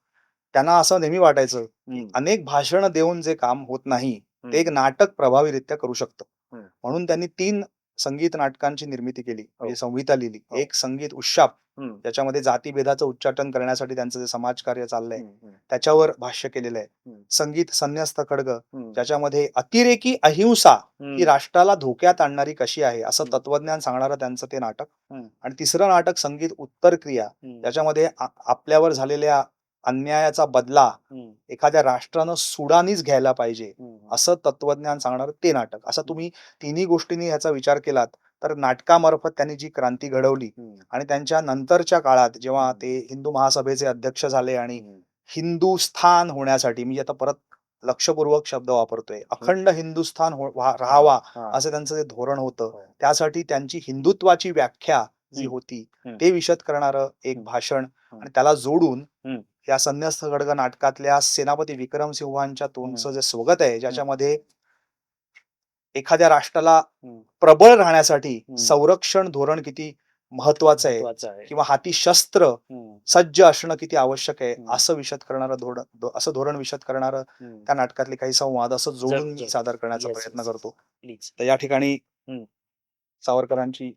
त्यांना असं नेहमी वाटायचं, की
हं,
अनेक भाषणं देऊन जे काम होत नाही, ते एक
हं,
नाटक प्रभावीरित्या करू शकतं.
हं.
म्हणून त्यांनी 3 संगीत नाटकांची निर्मिती केली.
हो.
म्हणजे संहिता लिहिली.
हो.
एक संगीत उश्शाप,
हं,
ज्याच्यामध्ये जातीभेदाचं उच्चाटन करण्यासाठी त्यांचं जे समाजकार्य चाललंय,
हं, हं,
त्याच्यावर भाष्य केलेलं आहे.
हं,
संगीत संन्यस्त खड्ग,
हं,
ज्याच्यामध्ये अतिरेकी अहिंसा ही
हं,
राष्ट्राला धोक्यात आणणारी कशी आहे, असं
हं.
तत्वज्ञान सांगणारं त्यांचं ते नाटक.
हं.
आणि तिसरं नाटक संगीत उत्तर क्रिया,
हं,
ज्याच्यामध्ये आपल्यावर झालेल्या अन्यायाचा बदला
हं,
एखाद्या राष्ट्रानं सुडानीच घ्यायला पाहिजे,
हं,
असं तत्वज्ञान सांगणारं ते नाटक. असं तुम्ही तिन्ही गोष्टींनी ह्याचा विचार केलात, तर नाटकामार्फत त्यांनी जी क्रांती घडवली
हं,
आणि त्यांच्या नंतरच्या काळात जेव्हा
हं.
ते हिंदू महासभेचे अध्यक्ष झाले आणि
हं.
हिंदुस्थान होण्यासाठी, मी आता परत लक्षपूर्वक शब्द वापरतोय, अखंड हिंदुस्थान राहावा,
हां.
असं त्यांचं जे धोरण होतं.
हो.
त्यासाठी त्यांची हिंदुत्वाची व्याख्या जी
हं,
होती,
हं,
ते विशद करणारं एक
हं,
भाषण
हं.
आणि त्याला जोडून
हं.
या संन्यस्त खड्ग नाटकातल्या सेनापती विक्रमसिंहांच्या तोंडचं जे स्वगत आहे, ज्याच्यामध्ये एखाद्या राष्ट्राला
हं.
प्रबळ राहण्यासाठी
हं.
संरक्षण धोरण किती महत्वाचं आहे
महत्वाचं आहे.
किंवा हाती शस्त्र
हं,
सज्ज असणं किती आवश्यक आहे,
हं.
असं विशद करणारं असं धोरण विशद करणारं
हं.
त्या नाटकातले काही संवाद असं जोडून मी
जरूर.
सादर करण्याचा
येस,
प्रयत्न
येस.
करतो.
प्लीज.
तर या ठिकाणी
हं.
सावरकरांची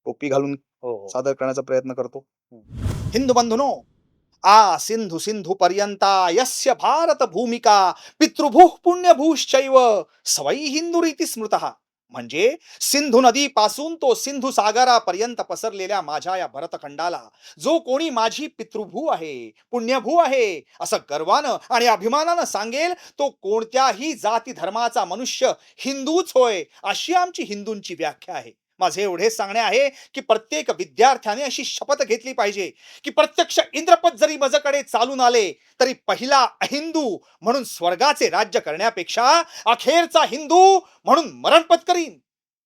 टोपी घालून
हो, हो.
सादर करण्याचा प्रयत्न करतो.
हं.
हिंदू बंधूनो, आ सिंधू सिंधू पर्यंता यस्य भारत भूमिका पितृभूः पुण्यभूश्चैव सवै हिंदू रीती स्मृतः. म्हणजे सिंधू नदीपासून तो सिंधू सागरापर्यंत पसरलेल्या माझ्या या भरतखंडाला जो कोणी माझी पितृभू आहे, पुण्यभू आहे, असं गर्वानं आणि अभिमानानं सांगेल, तो कोणत्याही जाती धर्माचा मनुष्य हिंदूच होय, अशी आमची हिंदूंची व्याख्या आहे. माझे एवढेच सांगणे आहे की प्रत्येक विद्यार्थ्याने अशी शपथ घेतली पाहिजे की प्रत्यक्ष इंद्रपद जरी माझ्याकडे चालून आले तरी पहिला अहिंदू म्हणून स्वर्गाचे राज्य करण्यापेक्षा अखेरचा हिंदू म्हणून मरण पत्करीन.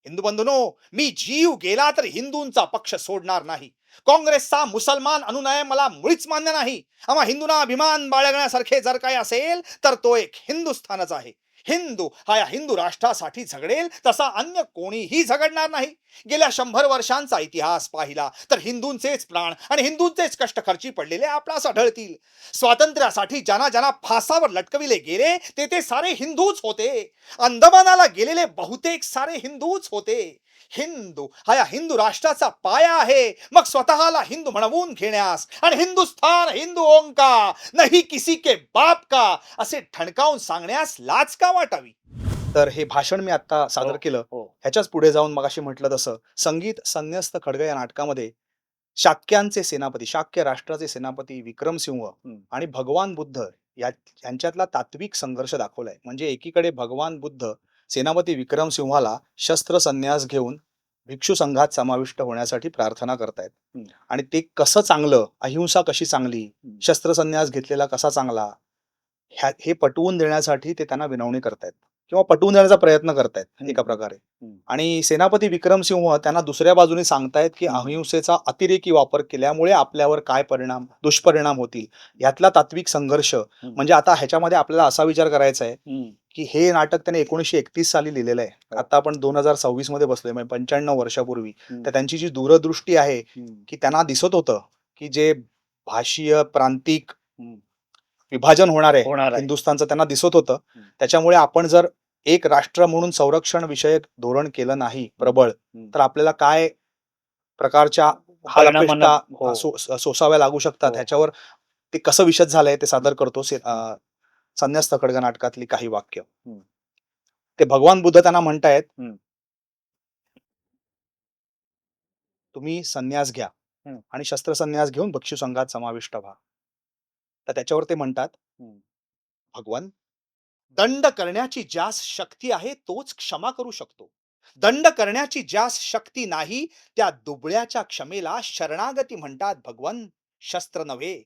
हिंदू बंधूनो, मी जीव गेला तर हिंदूंचा पक्ष सोडणार नाही. काँग्रेसचा मुसलमान अनुनय मला मुळीच मान्य नाही. आम्हा हिंदूंना अभिमान बाळगण्यासारखे जर काही असेल तर तो एक हिंदुस्थानच आहे. हिंदू हा या हिंदू राष्ट्रासाठी झगडेल तसा अन्य कोणीही झगडणार नाही. गेल्या 100 वर्षांचा इतिहास पाहिला तर हिंदूंचेच प्राण आणि हिंदूंचेच कष्ट खर्ची पडलेले आपल्यास आढळतील. स्वातंत्र्यासाठी ज्यांना ज्यांना फासावर लटकविले गेले ते सारे हिंदूच होते. अंदमानाला गेलेले बहुतेक सारे हिंदूच होते. हिंदू हा या हिंदू राष्ट्राचा पाया आहे. मग स्वतःला हिंदू म्हणवून घेण्यास आणि हिंदुस्थान हिंदुओं का नाही किसी के बाप का असे ठणकावून सांगण्यास लाज का वाटावी. तर हे भाषण मी आता सादर
हो,
केलं.
हो.
ह्याच्याच पुढे जाऊन मगाशी म्हटलं तसं संगीत संन्यस्त खड्ग या नाटकामध्ये शाक्यांचे सेनापती, शाक्य राष्ट्राचे सेनापती विक्रमसिंह
हं.
आणि भगवान बुद्ध यांच्यातला तात्विक संघर्ष दाखवलाय. म्हणजे एकीकडे भगवान बुद्ध सेनापती विक्रमसिंहाला शस्त्र संन्यास घेऊन भिक्षू संघात समाविष्ट होण्यासाठी प्रार्थना करतायत.
हं.
आणि ते कसं चांगलं, अहिंसा कशी चांगली,
हं.
शस्त्रसन्यास घेतलेला कसा चांगला, हे पटवून देण्यासाठी ते त्यांना विनवणी करतायत किंवा पटवून देण्याचा प्रयत्न करतायत एका
हं.
प्रकारे.
हं.
आणि सेनापती विक्रमसिंह त्यांना दुसऱ्या बाजूने सांगतायत की
हं.
अहिंसेचा अतिरेकी वापर केल्यामुळे आपल्यावर काय दुष्परिणाम होतील. यातला तात्विक संघर्ष म्हणजे आता ह्याच्यामध्ये आपल्याला असा विचार करायचा आहे
हं.
की हे नाटक त्याने 1931 साली लिहिलेलं आहे.
हो.
आता आपण 2026 मध्ये बसलोय, म्हणजे 95 वर्षापूर्वी.
हं.
तर त्यांची जी दूरदृष्टी आहे
हं.
की त्यांना दिसत होतं की जे भाषीय प्रांतिक
हं.
विभाजन होणार आहे
होणार आहे.
हिंदुस्थानचं, त्यांना दिसत होतं.
हं.
त्याच्यामुळे आपण जर एक राष्ट्र म्हणून संरक्षण विषयक धोरण केलं नाही प्रबळ,
हं.
तर आपल्याला काय प्रकारच्या
परिणामांना
हालअपेष्टा
हो.
सोसाव्या लागू शकतात.
हो.
ह्याच्यावर ते कसं विशद झालंय ते सादर करतो संन्यस्त खड्ग नाटकातली काही वाक्य.
हं.
ते भगवान बुद्ध त्यांना म्हणतायत,
हं.
तुम्ही संन्यास घ्या
हं.
आणि शस्त्रसन्यास घेऊन भिक्षू संघात समाविष्ट व्हा. तर त्याच्यावर ते म्हणतात,
हं.
भगवान, दंड करण्याची ज्यास शक्ती आहे तोच क्षमा करू शकतो. दंड करण्याची ज्यास शक्ती नाही त्या दुबळ्याच्या क्षमेला शरणागती म्हणतात भगवन, शस्त्र नव्हे.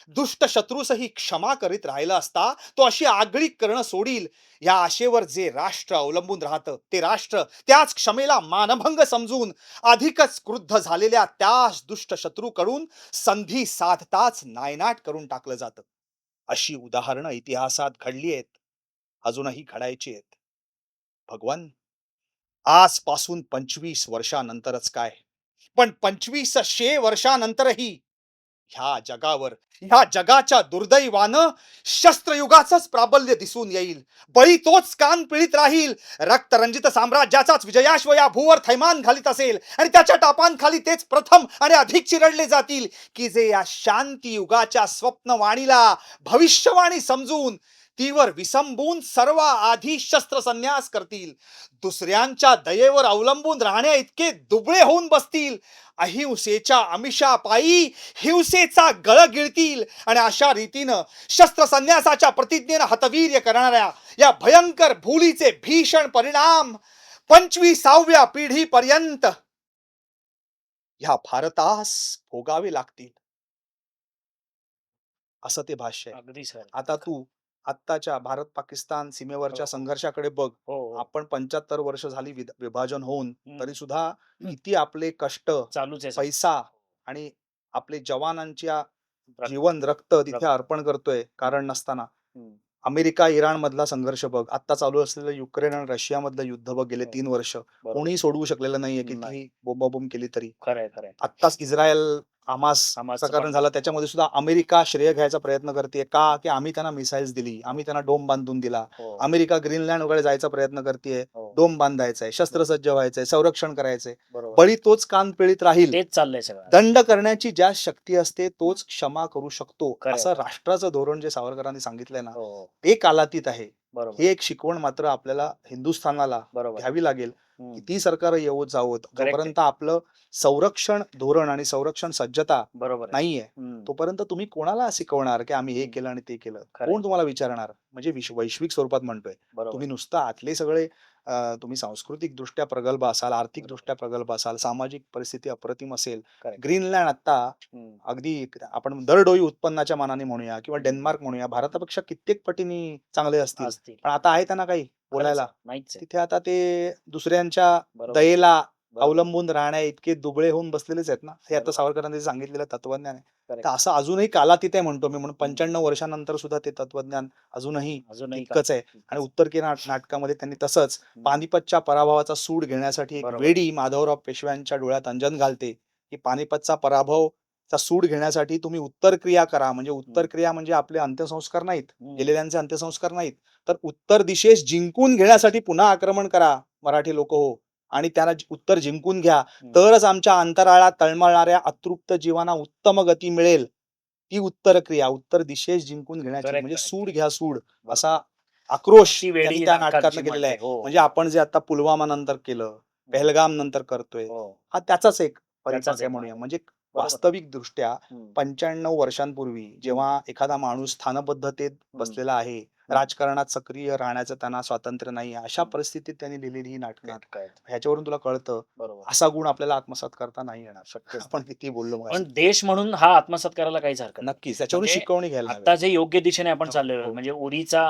दुष्ट शत्रूसही क्षमा करीत राहिला असता तो अशी आगळी करणं सोडील. या आशेवर जे राष्ट्र अवलंबून राहतं ते राष्ट्र त्याच क्षमेला मानभंग समजून अधिकच क्रुद्ध झालेल्या त्याच दुष्ट शत्रूकडून संधी साधताच नायनाट करून टाकलं जातं. अशी उदाहरणं इतिहासात घडली आहेत, अजूनही घडायची आहेत. भगवान, आजपासून 25 वर्षानंतरच काय, पण 2500 वर्षानंतरही ह्या जगाच्या दुर्दैवानं शस्त्रयुगाचंच प्राबल्य दिसून येईल. बळी तोच कान पिळीत राहील. रक्तरंजित साम्राज्याचाच विजयाश्व या भूवर थैमान घालीत असेल आणि त्याच्या टापांखाली तेच प्रथम आणि अधिक चिरडले जातील की जे या शांती युगाच्या स्वप्नवाणीला भविष्यवाणी समजून तीवर विसंबून सर्व आधी शस्त्रसन्यास करतील. दुसऱ्यांच्या दयेवर अवलंबून राहण्या इतके दुबळे होऊन बसतील. अहिंसेच्या आमिषापायी हिंसेचा गळ गिळतील आणि अशा रीतीनं शस्त्रसन्यासाच्या प्रतिज्ञेनं हतवीर्य करणाऱ्या या भयंकर भूलीचे भीषण परिणाम 25व्या पिढीपर्यंत ह्या भारतास भोगावे लागतील, असं ते भाष्य आहे.
अगदी सर.
आता तू आत्ताच्या भारत पाकिस्तान सीमेवरच्या
हो.
संघर्षाकडे बघ.
हो हो.
आपण 75 वर्ष झाली विभाजन होऊन
हम्म.
तरी सुद्धा किती आपले कष्ट,
चालूच आहे सर.
पैसा आणि आपले जवानांच्या
रक्त.
जीवन रक्त तिथे
रक्त.
अर्पण करतोय कारण नसताना.
हम्म.
अमेरिका इराण मधला संघर्ष बघ, आता चालू असलेलं युक्रेन आणि रशिया मधलं युद्ध बघ, गेले
हो.
3 वर्ष
बरोबर.
कोणी सोडवू शकलेलं नाहीये.
नाही.
कितीही बोंबाबोंब केली तरी.
खरंय खरंय.
आत्ताच इस्रायल हमास
हमासचं
प्रकरण
पण.
झालं, त्याच्यामध्ये सुद्धा अमेरिका श्रेय घ्यायचा प्रयत्न करते का, की आम्ही त्यांना मिसाईल्स दिली, आम्ही त्यांना डोम बांधून दिला.
हो.
अमेरिका ग्रीनलँड वगैरे जायचा प्रयत्न करते,
हो.
डोम बांधायचंय, शस्त्रसज्ज व्हायचंय, संरक्षण करायचंय.
बरोबर.
बळी तोच कान पिळीत राहील.
तेच चाललंय सगळं.
दंड करण्याची ज्या शक्ती असते तोच क्षमा करू शकतो,
खरंय.
असं राष्ट्राचं धोरण जे सावरकरांनी सांगितलंय ना,
हो.
ते कालातीत आहे.
बरोबर.
ही एक शिकवण मात्र आपल्याला हिंदुस्थानाला
बरोबर.
घ्यावी लागेल.
हम्म.
किती सरकार येवत जावत,
Correct आहे.
जोपर्यंत आपलं संरक्षण धोरण आणि संरक्षण सज्जता
बरोबर आहे.
नाहीये
हम्म.
तोपर्यंत तुम्ही कोणाला शिकवणार की आम्ही हे
हम्म.
केलं आणि ते केलं?
खरंय.
कोण तुम्हाला विचारणार? म्हणजे वैश्विक स्वरूपात म्हणतोय.
बरोबर.
तुम्ही नुसतं आतले सगळे तुम्ही सांस्कृतिक दृष्ट्या प्रगल्भ असाल, आर्थिक दृष्ट्या प्रगल्भ असाल, सामाजिक परिस्थिती अप्रतिम असेल.
Correct.
ग्रीनलँड आता
हम्म.
अगदी आपण दरडोई उत्पन्नाच्या मानाने म्हणूया किंवा
हम्म.
डेन्मार्क म्हणूया, भारतापेक्षा कित्येक पटीने चांगले असतील.
असतील.
पण आता आहे त्यांना काही बोलायला?
खरंच आहे. नाहीच आहे.
तिथे आता ते दुसऱ्यांच्या
बरोबर.
दयेला
बरोबर.
अवलंबून राहण्या इतके दुबळे होऊन बसलेलेच आहेत ना. हे आता
बरोबर.
सावरकरांनी सांगितलेलं तत्वज्ञान आहे.
Correct.
तर असं अजूनही कालातीत आहे म्हणतो मी, म्हणून 95 वर्षानंतर सुद्धा ते तत्वज्ञान अजूनही
अजूनही
तितकंच आहे. आणि उत्तर के नाटकामध्ये त्यांनी तसंच
हम्म.
पानिपतच्या पराभवाचा सूड घेण्यासाठी एक
बरोबर.
वेडी माधवराव पेशव्यांच्या डोळ्यात अंजन घालते की पानिपतचा पराभवचा सूड घेण्यासाठी तुम्ही उत्तर क्रिया करा. म्हणजे उत्तर क्रिया म्हणजे आपले अंत्यसंस्कार नाहीत,
हम्म.
गेलेल्यांचे अंत्यसंस्कार नाहीत, तर उत्तर दिशेस जिंकून घेण्यासाठी पुन्हा आक्रमण करा मराठी लोक हो, आणि त्याला उत्तर जिंकून घ्या.
हम्म.
तरच आमच्या अंतराळात तळमळणाऱ्या अतृप्त जीवांना उत्तम गती मिळेल. ती उत्तर क्रिया, उत्तर दिशेस जिंकून घेण्याची,
Correct,
म्हणजे
correct.
सूड घ्या सूड,
बरोबर.
असा आक्रोश
ती वेडी
त्यांनी त्या
नाटकाची
नाटकातनं केलेला आहे.
म्हणते. हो.
म्हणजे आपण जे आता पुलवामा नंतर केलं, पहलगाम नंतर करतोय,
हो.
हा त्याचाच एक परिपाक
त्याचाच
आहे
एक
म्हणूया.
भाग.
म्हणजे
बरोबर.
वास्तविक दृष्ट्या
हम्म.
95 वर्षांपूर्वी जेव्हा एखादा माणूस स्थानबद्धतेत बसलेला आहे, राजकारणात सक्रिय राहण्याचं त्यांना स्वातंत्र्य नाही, अशा
हम्म.
परिस्थितीत त्यांनी लिहिलेली ही नाटकं आहेत.
नाटक आहेत.
ह्याच्यावरून तुला कळतं
बरोबर.
असा गुण आपल्याला आत्मसात करता नाही येणार.
शक्यच
आपण किती बोललो
पण
मगाशी.
देश म्हणून हा आत्मसात करायला काहीच हरकत नाही.
नक्कीच त्याच्यावरून
म्हणजे
शिकवणी घ्यायला
आता
हवी.
जे योग्य दिशेने आपण
हो,
चाललेलो
हो.
म्हणजे उरीचा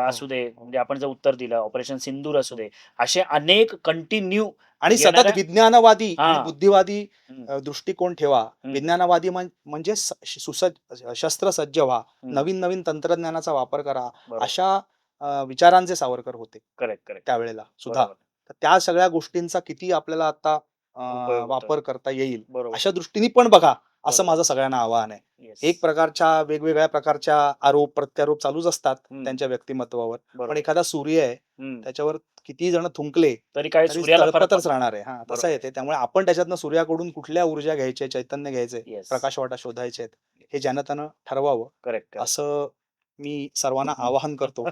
असू दे, म्हणजे आपण जर उत्तर दिलं ऑपरेशन सिंदूर असू दे, असे अनेक कंटिन्यू
आणि सतत
येणाऱ्या-
विज्ञानवादी आणि
हा.
बुद्धिवादी
हम्म.
दृष्टिकोन ठेवा. विज्ञानवादी म्हणजे शस्त्रसज्ज व्हा, नवीन नवीन तंत्रज्ञानाचा वापर करा,
बरोबर.
अशा विचारांचे सावरकर होते
करेक्ट करेक्ट.
त्यावेळेला सुद्धा.
बरोबर.
तर त्या सगळ्या गोष्टींचा किती आपल्याला आता
उपयोग होतोय.
वापर करता येईल
बरोबर.
अशा दृष्टीने पण बघा, असं
बरोबर.
माझं सगळ्यांना आवाहन आहे.
Yes.
एक प्रकारच्या वेगवेगळ्या प्रकारच्या आरोप प्रत्यारोप चालूच असतात
हम्म.
त्यांच्या व्यक्तिमत्वावर.
बरोबर.
पण एखादा सूर्य आहे,
हम्म.
त्याच्यावर किती जण थुंकले
तरी काय
तरी
सूर्याला फरक
तळपतच
पडतो.
राहणार आहे. हा,
बरोबर.
तसं येते. त्यामुळे आपण त्याच्यातनं सूर्याकडून कुठल्या ऊर्जा घ्यायचे, चैतन्य घ्यायचे,
Yes.
प्रकाशवाटा शोधायचे आहेत, हे ज्यानं त्यानं ठरवावं,
करेक्ट
असं मी सर्वांना आवाहन करतो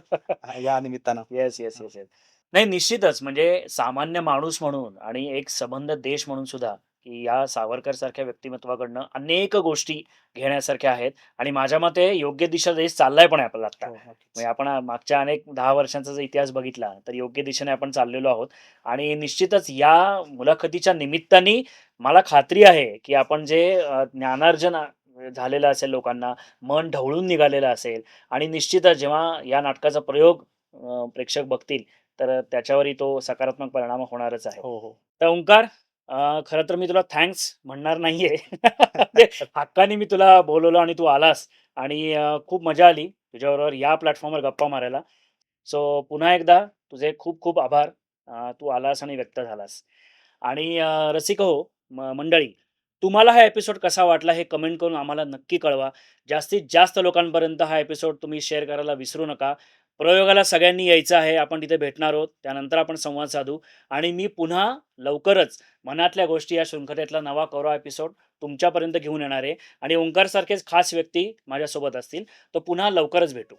या निमित्तानं.
Yes yes yes yes. नाही निश्चितच म्हणजे सामान्य माणूस म्हणून आणि एक संबंध देश म्हणून सुद्धा की या सावरकर-सारख्या व्यक्तिमत्वाकडनं अनेक गोष्टी घेण्यासारख्या आहेत आणि माझ्या मते योग्य दिशा देश चाललाय पण आहे आपला आता.
हो, नक्कीच.
म्हणजे आपण मागच्या अनेक 10 वर्षांचा जर इतिहास बघितला, तर योग्य दिशेने आपण चाललेलो आहोत आणि निश्चितच या मुलाखतीच्या निमित्ताने मला खात्री आहे, की आपण जे ज्ञानार्जन झालेलं असेल लोकांना, मन ढवळून निघालेलं असेल आणि निश्चितच जेव्हा या नाटकाचा प्रयोग प्रेक्षक बघतील, तर त्याच्यावरही तो सकारात्मक परिणाम होणारच आहे.
हो, हो.
तर ओंकार, खरं तर मी तुला थँक्स म्हणणार नाहीये. ते हक्काने मी तुला बोलवलं आणि तू आलास आणि खूप मजा आली तुझ्याबरोबर या प्लॅटफॉर्मवर गप्पा मारायला. सो पुन्हा एकदा तुझे खूप खूप आभार. तू आलास आणि व्यक्त झालास. आणि रसिक हो, मंडळी, तुम्हाला हा एपिसोड कसा वाटला हे कमेंट करून आम्हाला नक्की कळवा. जास्तीत जास्त लोकांपर्यंत हा एपिसोड तुम्ही शेअर करायला विसरू नका. प्रयोगाला सगळ्यांनी यायचं आहे. आपण तिथे भेटणार आहोत. त्यानंतर आपण संवाद साधू आणि मी पुन्हा लवकरच मनातल्या गोष्टी या शृंखलेतला नवा कोरा एपिसोड तुमच्यापर्यंत घेऊन येणार आहे आणि ओंकारसारखेच खास व्यक्ती माझ्यासोबत असतील. तर पुन्हा लवकरच भेटू.